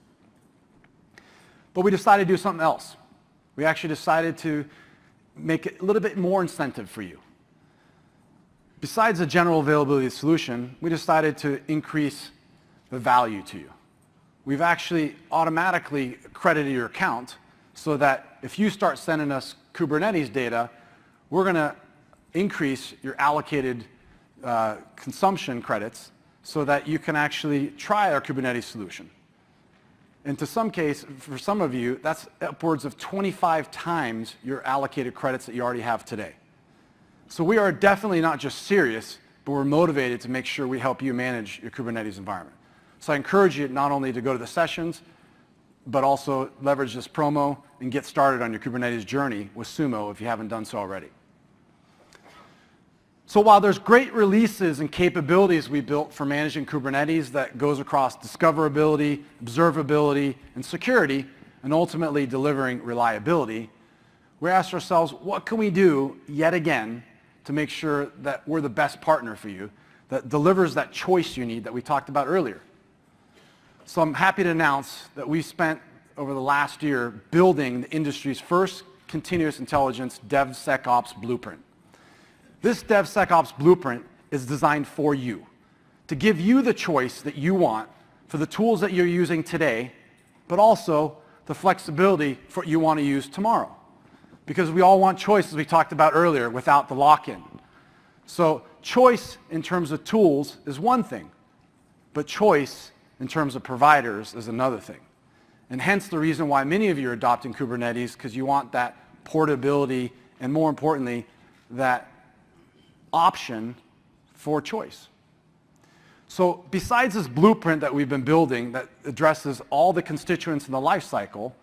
But we decided to do something else. We actually decided to make it a little bit more incentive for you. Besides the general availability solution, we decided to increase the value to you. We've actually automatically credited your account so that if you start sending us Kubernetes data, we're going to increase your allocated consumption credits so that you can actually try our Kubernetes solution. And to some case, for some of you, that's upwards of 25 times your allocated credits that you already have today. So we are definitely not just serious, but we're motivated to make sure we help you manage your Kubernetes environment. So I encourage you not only to go to the sessions, but also leverage this promo and get started on your Kubernetes journey with Sumo if you haven't done so already. So while there's great releases and capabilities we built for managing Kubernetes that goes across discoverability, observability, and security, and ultimately delivering reliability, we asked ourselves, what can we do yet again to make sure that we're the best partner for you, that delivers that choice you need that we talked about earlier. So I'm happy to announce that we spent over the last year building the industry's first continuous intelligence DevSecOps blueprint. This DevSecOps blueprint is designed for you, to give you the choice that you want for the tools that you're using today, but also the flexibility for what you want to use tomorrow. Because we all want choice, as we talked about earlier, without the lock-in. So choice in terms of tools is one thing, but choice in terms of providers is another thing. And hence the reason why many of you are adopting Kubernetes, because you want that portability and, more importantly, that option for choice. So besides this blueprint that we've been building that addresses all the constituents in the life cycle,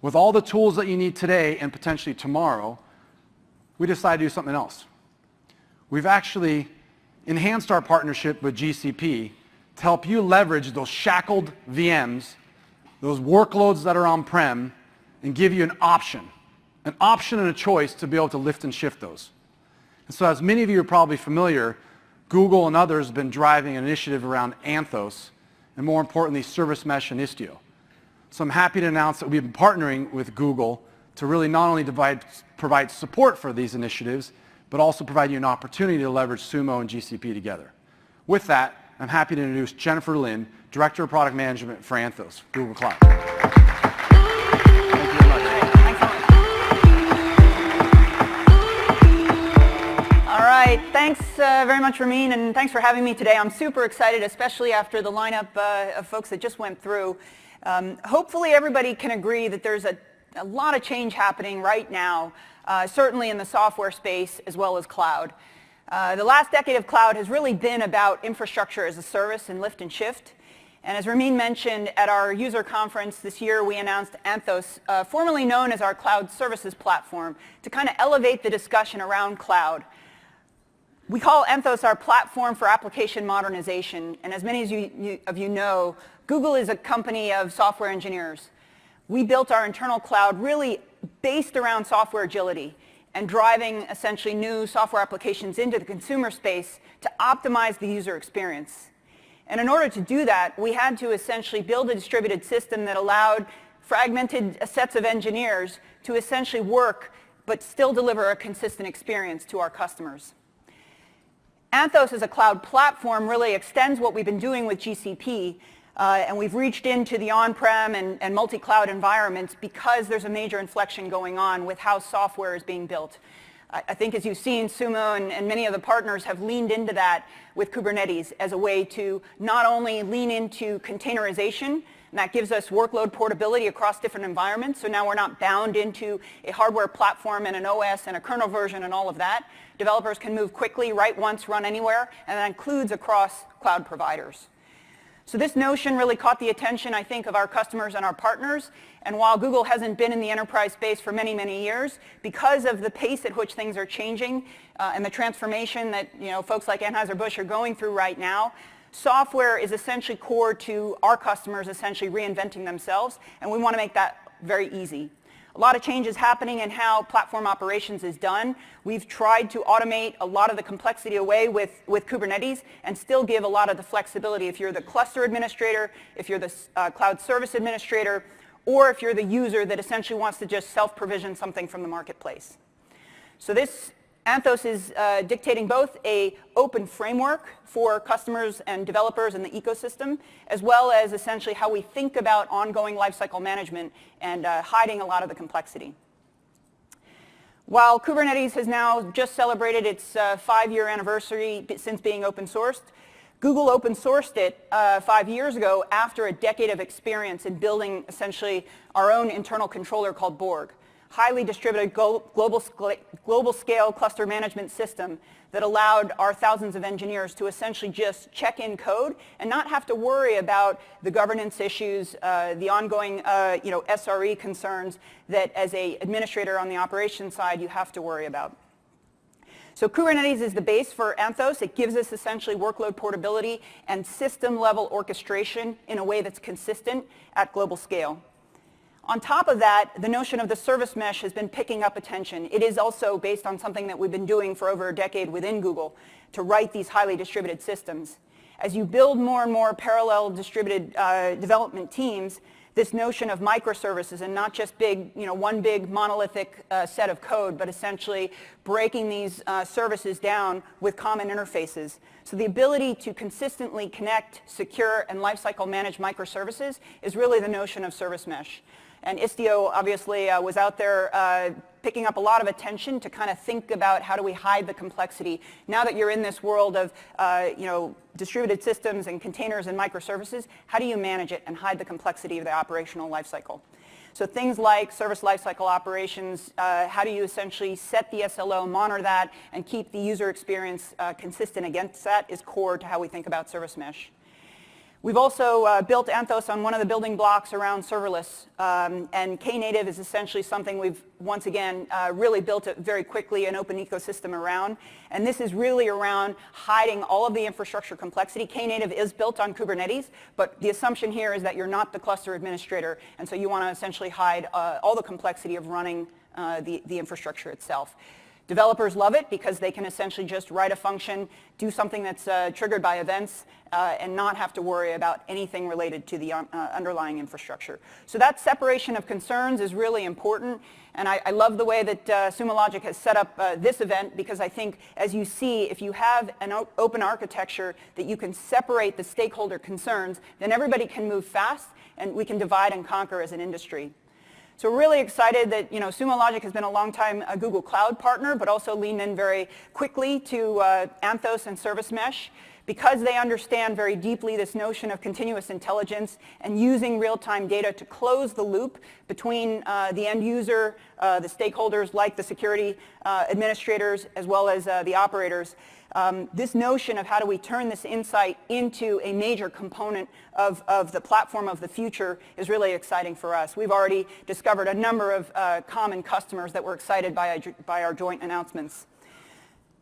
with all the tools that you need today and potentially tomorrow, we decided to do something else. We've actually enhanced our partnership with GCP to help you leverage those shackled VMs, those workloads that are on-prem, and give you an option and a choice to be able to lift and shift those. And so as many of you are probably familiar, Google and others have been driving an initiative around Anthos, and more importantly, Service Mesh and Istio. So I'm happy to announce that we've been partnering with Google to really not only provide support for these initiatives, but also provide you an opportunity to leverage Sumo and GCP together. With that, I'm happy to introduce Jennifer Lin, Director of Product Management for Anthos, Google Cloud. Thank you very much. All right, thanks very much, Ramin, and thanks for having me today. I'm super excited, especially after the lineup of folks that just went through. Hopefully everybody can agree that there's a lot of change happening right now, certainly in the software space as well as cloud. The last decade of cloud has really been about infrastructure as a service and lift and shift. And as Ramin mentioned, at our user conference this year, we announced Anthos, formerly known as our cloud services platform, to kind of elevate the discussion around cloud. We call Anthos our platform for application modernization. And as many of you know, Google is a company of software engineers. We built our internal cloud really based around software agility and driving essentially new software applications into the consumer space to optimize the user experience. And in order to do that, we had to essentially build a distributed system that allowed fragmented sets of engineers to essentially work but still deliver a consistent experience to our customers. Anthos as a cloud platform really extends what we've been doing with GCP, and we've reached into the on-prem and multi-cloud environments because there's a major inflection going on with how software is being built. I think as you've seen, Sumo and many of the partners have leaned into that with Kubernetes as a way to not only lean into containerization, and that gives us workload portability across different environments, so now we're not bound into a hardware platform and an OS and a kernel version and all of that. Developers can move quickly, write once, run anywhere, and that includes across cloud providers. So this notion really caught the attention, I think, of our customers and our partners. And while Google hasn't been in the enterprise space for many, many years, because of the pace at which things are changing and the transformation that folks like Anheuser-Busch are going through right now, software is essentially core to our customers essentially reinventing themselves, and we want to make that very easy. A lot of changes happening in how platform operations is done. We've tried to automate a lot of the complexity away with Kubernetes and still give a lot of the flexibility if you're the cluster administrator, if you're the cloud service administrator, or if you're the user that essentially wants to just self-provision something from the marketplace. So this Anthos is dictating both an open framework for customers and developers in the ecosystem, as well as essentially how we think about ongoing lifecycle management and hiding a lot of the complexity. While Kubernetes has now just celebrated its 5-year anniversary since being open sourced, Google open sourced it 5 years ago after a decade of experience in building essentially our own internal controller called Borg. Highly distributed global scale cluster management system that allowed our thousands of engineers to essentially just check in code and not have to worry about the governance issues, the ongoing SRE concerns that as an administrator on the operations side you have to worry about. So Kubernetes is the base for Anthos. It gives us essentially workload portability and system level orchestration in a way that's consistent at global scale. On top of that, the notion of the service mesh has been picking up attention. It is also based on something that we've been doing for over a decade within Google to write these highly distributed systems. As you build more and more parallel distributed development teams, this notion of microservices and not just one big monolithic set of code, but essentially breaking these services down with common interfaces. So the ability to consistently connect, secure, and lifecycle manage microservices is really the notion of service mesh. And Istio obviously was out there picking up a lot of attention to kind of think about how do we hide the complexity. Now that you're in this world of distributed systems and containers and microservices, how do you manage it and hide the complexity of the operational lifecycle? So things like service lifecycle operations, how do you essentially set the SLO, monitor that, and keep the user experience consistent against that is core to how we think about service mesh. We've also built Anthos on one of the building blocks around serverless, and Knative is essentially something we've, once again, really built it very quickly, an open ecosystem around. And this is really around hiding all of the infrastructure complexity. Knative is built on Kubernetes, but the assumption here is that you're not the cluster administrator, and so you want to essentially hide all the complexity of running the infrastructure itself. Developers love it because they can essentially just write a function, do something that's triggered by events, and not have to worry about anything related to the underlying infrastructure. So that separation of concerns is really important, and I love the way that Sumo Logic has set up this event, because I think, as you see, if you have an open architecture that you can separate the stakeholder concerns, then everybody can move fast, and we can divide and conquer as an industry. So we're really excited that Sumo Logic has been a long time Google Cloud partner, but also leaned in very quickly to Anthos and Service Mesh, because they understand very deeply this notion of continuous intelligence and using real-time data to close the loop between the end user, the stakeholders like the security administrators, as well as the operators. This notion of how do we turn this insight into a major component of the platform of the future is really exciting for us. We've already discovered a number of common customers that were excited by our joint announcements.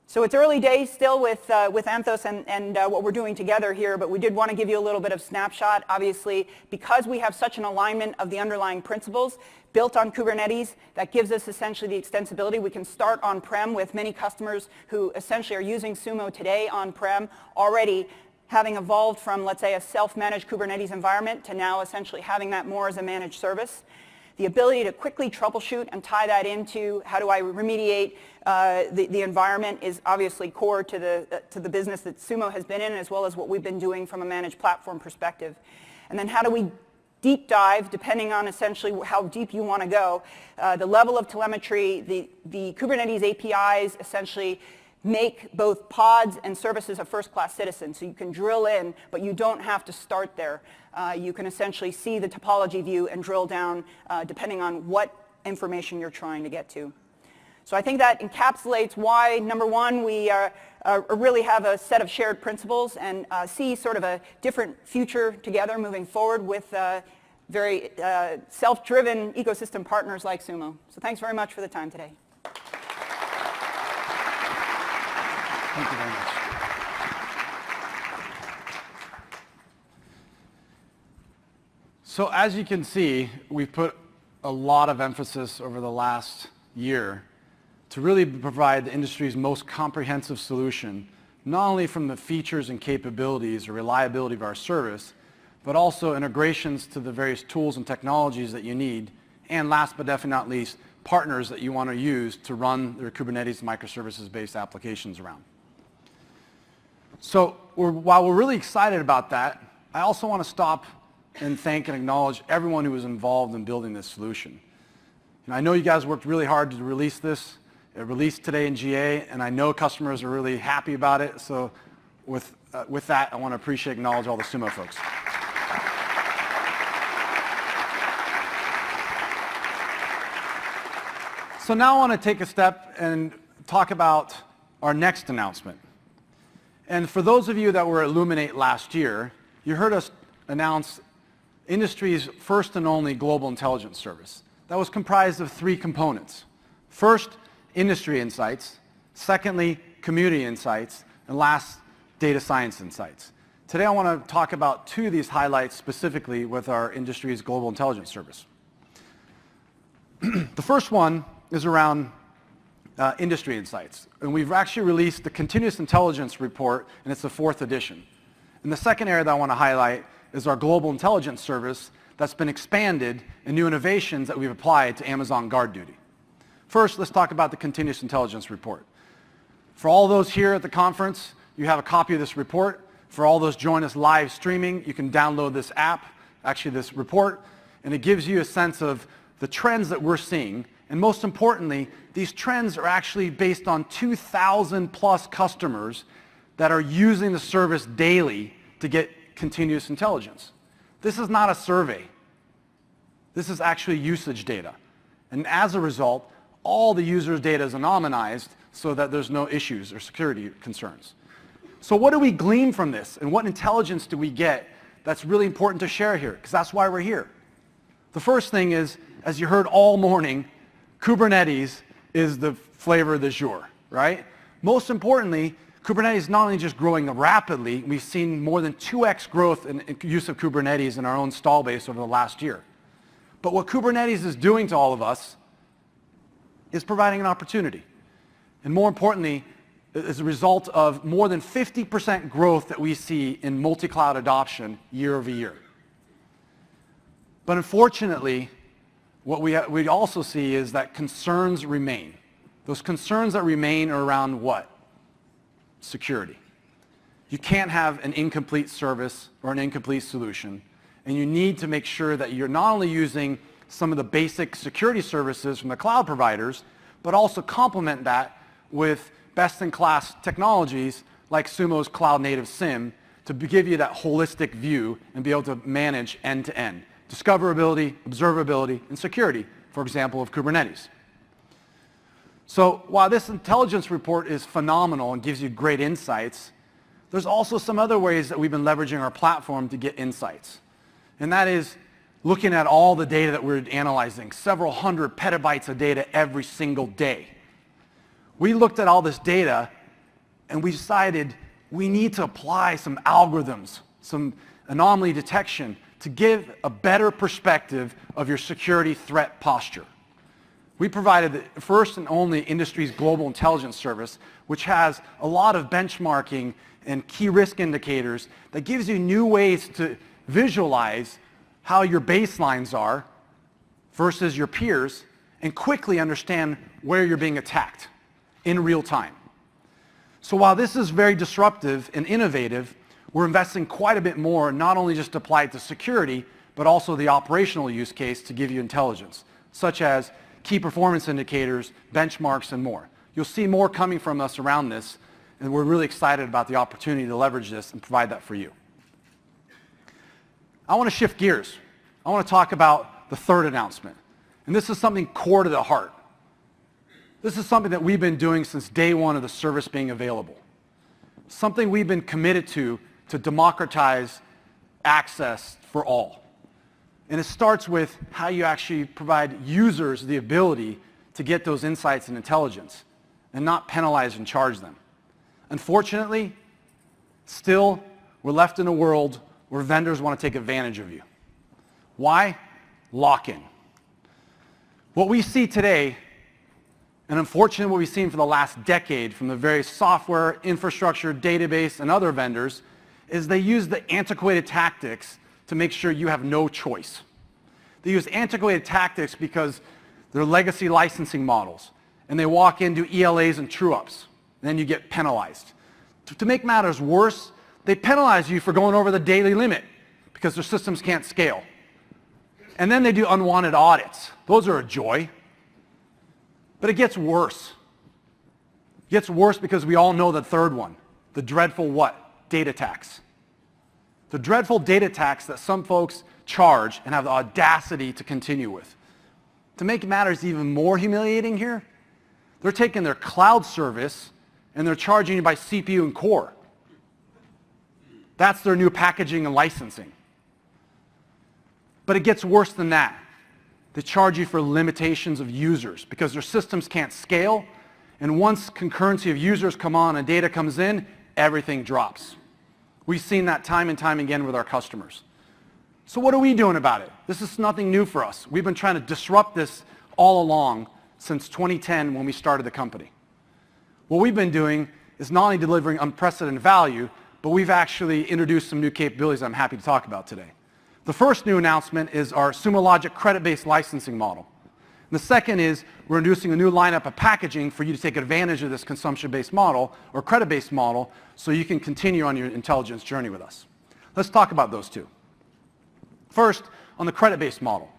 So it's early days still with Anthos and what we're doing together here, but we did want to give you a little bit of snapshot. Obviously, because we have such an alignment of the underlying principles built on Kubernetes, that gives us essentially the extensibility. We can start on-prem with many customers who essentially are using Sumo today on-prem, already having evolved from, let's say, a self-managed Kubernetes environment to now essentially having that more as a managed service. The ability to quickly troubleshoot and tie that into how do I remediate the environment is obviously core to the business that Sumo has been in, as well as what we've been doing from a managed platform perspective. And then how do we deep dive, depending on essentially how deep you want to go, the level of telemetry, the Kubernetes APIs essentially make both pods and services a first-class citizen. So you can drill in, but you don't have to start there. You can essentially see the topology view and drill down depending on what information you're trying to get to. So I think that encapsulates why, number one, we really have a set of shared principles and see sort of a different future together moving forward with very self-driven ecosystem partners like Sumo. So thanks very much for the time today. Thank you very much. So as you can see, we've put a lot of emphasis over the last year to really provide the industry's most comprehensive solution, not only from the features and capabilities or reliability of our service, but also integrations to the various tools and technologies that you need, and last but definitely not least, partners that you want to use to run their Kubernetes microservices-based applications around. So while we're really excited about that, I also want to stop and thank and acknowledge everyone who was involved in building this solution. And I know you guys worked really hard to release this. It released today in GA, and I know customers are really happy about it. So with that, I want to appreciate and acknowledge all the Sumo folks. So now I want to take a step and talk about our next announcement. And for those of you that were at Illuminate last year, you heard us announce industry's first and only global intelligence service. That was comprised of 3 components. First, industry insights. Secondly, community insights. And last, data science insights. Today I want to talk about 2 of these highlights specifically with our industry's global intelligence service. The first one is around industry insights. And we've actually released the Continuous Intelligence Report, and it's the 4th edition. And the second area that I want to highlight is our Global Intelligence Service that's been expanded and new innovations that we've applied to Amazon Guard Duty. First, let's talk about the Continuous Intelligence Report. For all those here at the conference, you have a copy of this report. For all those joining us live streaming, you can download this app, actually this report, and it gives you a sense of the trends that we're seeing. And most importantly, these trends are actually based on 2,000 plus customers that are using the service daily to get continuous intelligence. This is not a survey. This is actually usage data. And as a result, all the users' data is anonymized so that there's no issues or security concerns. So what do we glean from this? And what intelligence do we get that's really important to share here? Because that's why we're here. The first thing is, as you heard all morning, Kubernetes is the flavor du jour, right? Most importantly, Kubernetes is not only just growing rapidly, we've seen more than 2x growth in use of Kubernetes in our own install base over the last year. But what Kubernetes is doing to all of us is providing an opportunity. And more importantly, as a result of more than 50% growth that we see in multi-cloud adoption year over year. But unfortunately, what we also see is that concerns remain. Those concerns that remain are around what? Security. You can't have an incomplete service or an incomplete solution, and you need to make sure that you're not only using some of the basic security services from the cloud providers, but also complement that with best-in-class technologies like Sumo's cloud-native SIEM to give you that holistic view and be able to manage end-to-end discoverability, observability, and security, for example, of Kubernetes. So while this intelligence report is phenomenal and gives you great insights, there's also some other ways that we've been leveraging our platform to get insights. And that is looking at all the data that we're analyzing, several hundred petabytes of data every single day. We looked at all this data and we decided we need to apply some algorithms, some anomaly detection to give a better perspective of your security threat posture. We provided the first and only industry's global intelligence service, which has a lot of benchmarking and key risk indicators that gives you new ways to visualize how your baselines are versus your peers and quickly understand where you're being attacked in real time. So while this is very disruptive and innovative, we're investing quite a bit more, not only just applied to security, but also the operational use case to give you intelligence, such as key performance indicators, benchmarks, and more. You'll see more coming from us around this, and we're really excited about the opportunity to leverage this and provide that for you. I want to shift gears. I want to talk about the third announcement. And this is something core to the heart. This is something that we've been doing since day one of the service being available. Something we've been committed to democratize access for all. And it starts with how you actually provide users the ability to get those insights and intelligence and not penalize and charge them. Unfortunately, still, we're left in a world where vendors want to take advantage of you. Why? Lock-in. What we see today, and unfortunately what we've seen for the last decade from the various software, infrastructure, database, and other vendors, is they use the antiquated tactics to make sure you have no choice. They use antiquated tactics because they're legacy licensing models, and they walk into ELAs and true-ups, and then you get penalized. To make matters worse, they penalize you for going over the daily limit because their systems can't scale. And then they do unwanted audits. Those are a joy. But it gets worse. It gets worse because we all know the third one, the dreadful what? Data tax. The dreadful data tax that some folks charge and have the audacity to continue with. To make matters even more humiliating here, they're taking their cloud service and they're charging you by CPU and core. That's their new packaging and licensing. But it gets worse than that. They charge you for limitations of users because their systems can't scale, and once concurrency of users come on and data comes in, everything drops. We've seen that time and time again with our customers. So what are we doing about it? This is nothing new for us. We've been trying to disrupt this all along since 2010 when we started the company. What we've been doing is not only delivering unprecedented value, but we've actually introduced some new capabilities I'm happy to talk about today. The first new announcement is our Sumo Logic credit-based licensing model. And the second is we're introducing a new lineup of packaging for you to take advantage of this consumption-based model or credit-based model so you can continue on your intelligence journey with us. Let's talk about those two. First, on the credit-based model.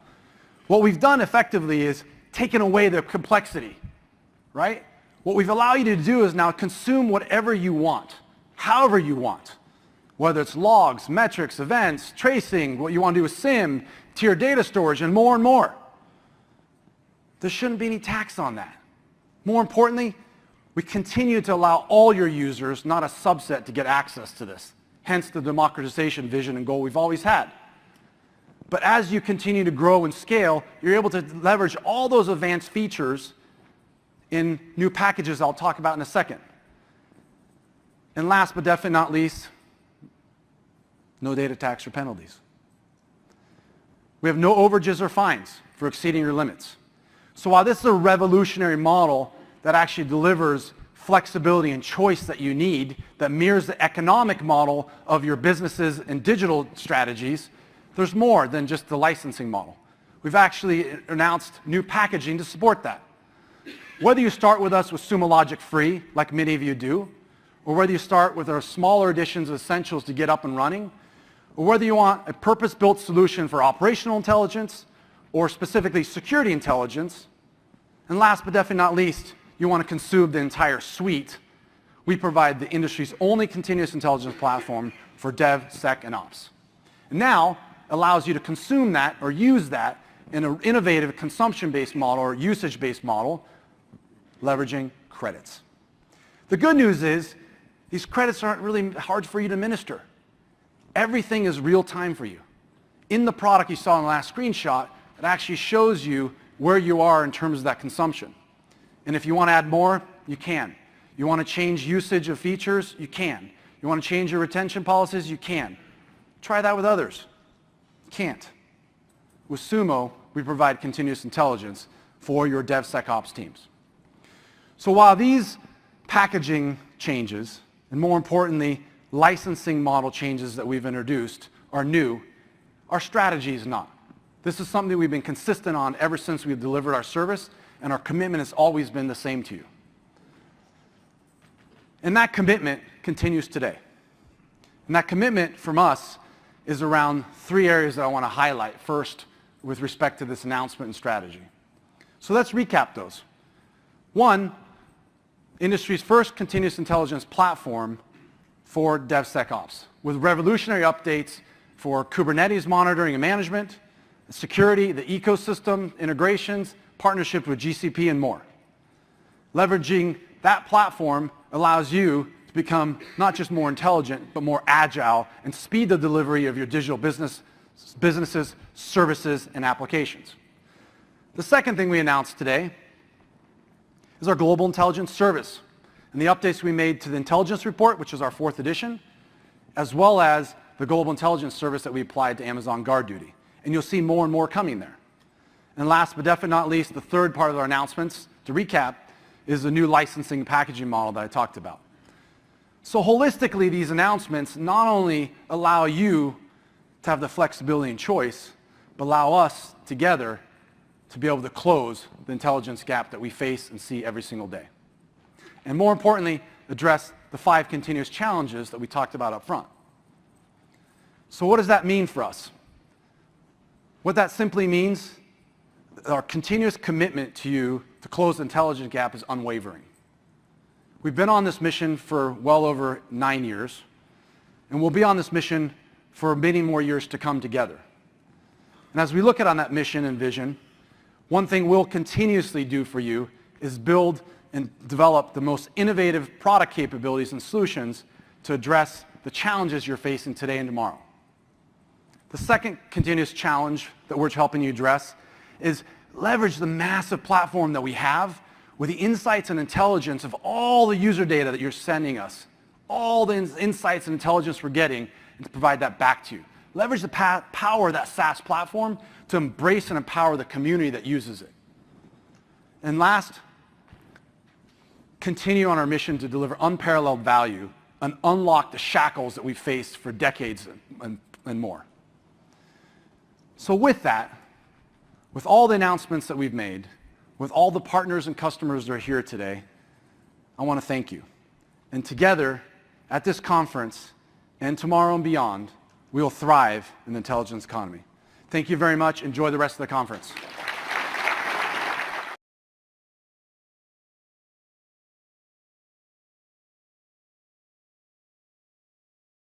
What we've done effectively is taken away the complexity, right? What we've allowed you to do is now consume whatever you want, however you want. Whether it's logs, metrics, events, tracing, what you want to do with SIEM, tier data storage, and more and more. There shouldn't be any tax on that. More importantly, we continue to allow all your users, not a subset, to get access to this. Hence the democratization vision and goal we've always had. But as you continue to grow and scale, you're able to leverage all those advanced features in new packages I'll talk about in a second. And last but definitely not least, no data tax or penalties. We have no overages or fines for exceeding your limits. So while this is a revolutionary model that actually delivers flexibility and choice that you need, that mirrors the economic model of your businesses and digital strategies, there's more than just the licensing model. We've actually announced new packaging to support that. Whether you start with us with Sumo Logic Free, like many of you do, or whether you start with our smaller editions of Essentials to get up and running, or whether you want a purpose-built solution for operational intelligence, or specifically security intelligence, and last but definitely not least, you want to consume the entire suite, we provide the industry's only continuous intelligence platform for dev, sec, and ops. And now, allows you to consume that or use that in an innovative consumption-based model or usage-based model, leveraging credits. The good news is, these credits aren't really hard for you to administer. Everything is real time for you. In the product you saw in the last screenshot, it actually shows you where you are in terms of that consumption. And if you want to add more, you can. You want to change usage of features, you can. You want to change your retention policies, you can. Try that with others. You can't. With Sumo, we provide continuous intelligence for your DevSecOps teams. So while these packaging changes, and more importantly, licensing model changes that we've introduced are new, our strategy is not. This is something we've been consistent on ever since we've delivered our service, and our commitment has always been the same to you. And that commitment continues today. And that commitment from us is around three areas that I want to highlight first with respect to this announcement and strategy. So let's recap those. One, industry's first continuous intelligence platform for DevSecOps, with revolutionary updates for Kubernetes monitoring and management, security, the ecosystem, integrations, partnership with GCP, and more. Leveraging that platform allows you to become not just more intelligent, but more agile and speed the delivery of your digital businesses, services, and applications. The second thing we announced today is our Global Intelligence Service and the updates we made to the Intelligence Report, which is our 4th edition, as well as the Global Intelligence Service that we applied to Amazon GuardDuty. And you'll see more and more coming there. And last but definitely not least, the third part of our announcements, to recap, is the new licensing and packaging model that I talked about. So holistically, these announcements not only allow you to have the flexibility and choice, but allow us together to be able to close the intelligence gap that we face and see every single day. And more importantly, address the 5 continuous challenges that we talked about up front. So what does that mean for us? What that simply means, our continuous commitment to you to close the intelligence gap is unwavering. We've been on this mission for well over 9 years, and we'll be on this mission for many more years to come together. And as we look at on that mission and vision, one thing we'll continuously do for you is build and develop the most innovative product capabilities and solutions to address the challenges you're facing today and tomorrow. The second continuous challenge that we're helping you address is leverage the massive platform that we have with the insights and intelligence of all the user data that you're sending us, all the insights and intelligence we're getting, and to provide that back to you. Leverage the power of that SaaS platform to embrace and empower the community that uses it. And last, continue on our mission to deliver unparalleled value and unlock the shackles that we've faced for decades and more. So with that, with all the announcements that we've made, with all the partners and customers that are here today, I want to thank you. And together, at this conference, and tomorrow and beyond, we will thrive in the intelligence economy. Thank you very much. Enjoy the rest of the conference.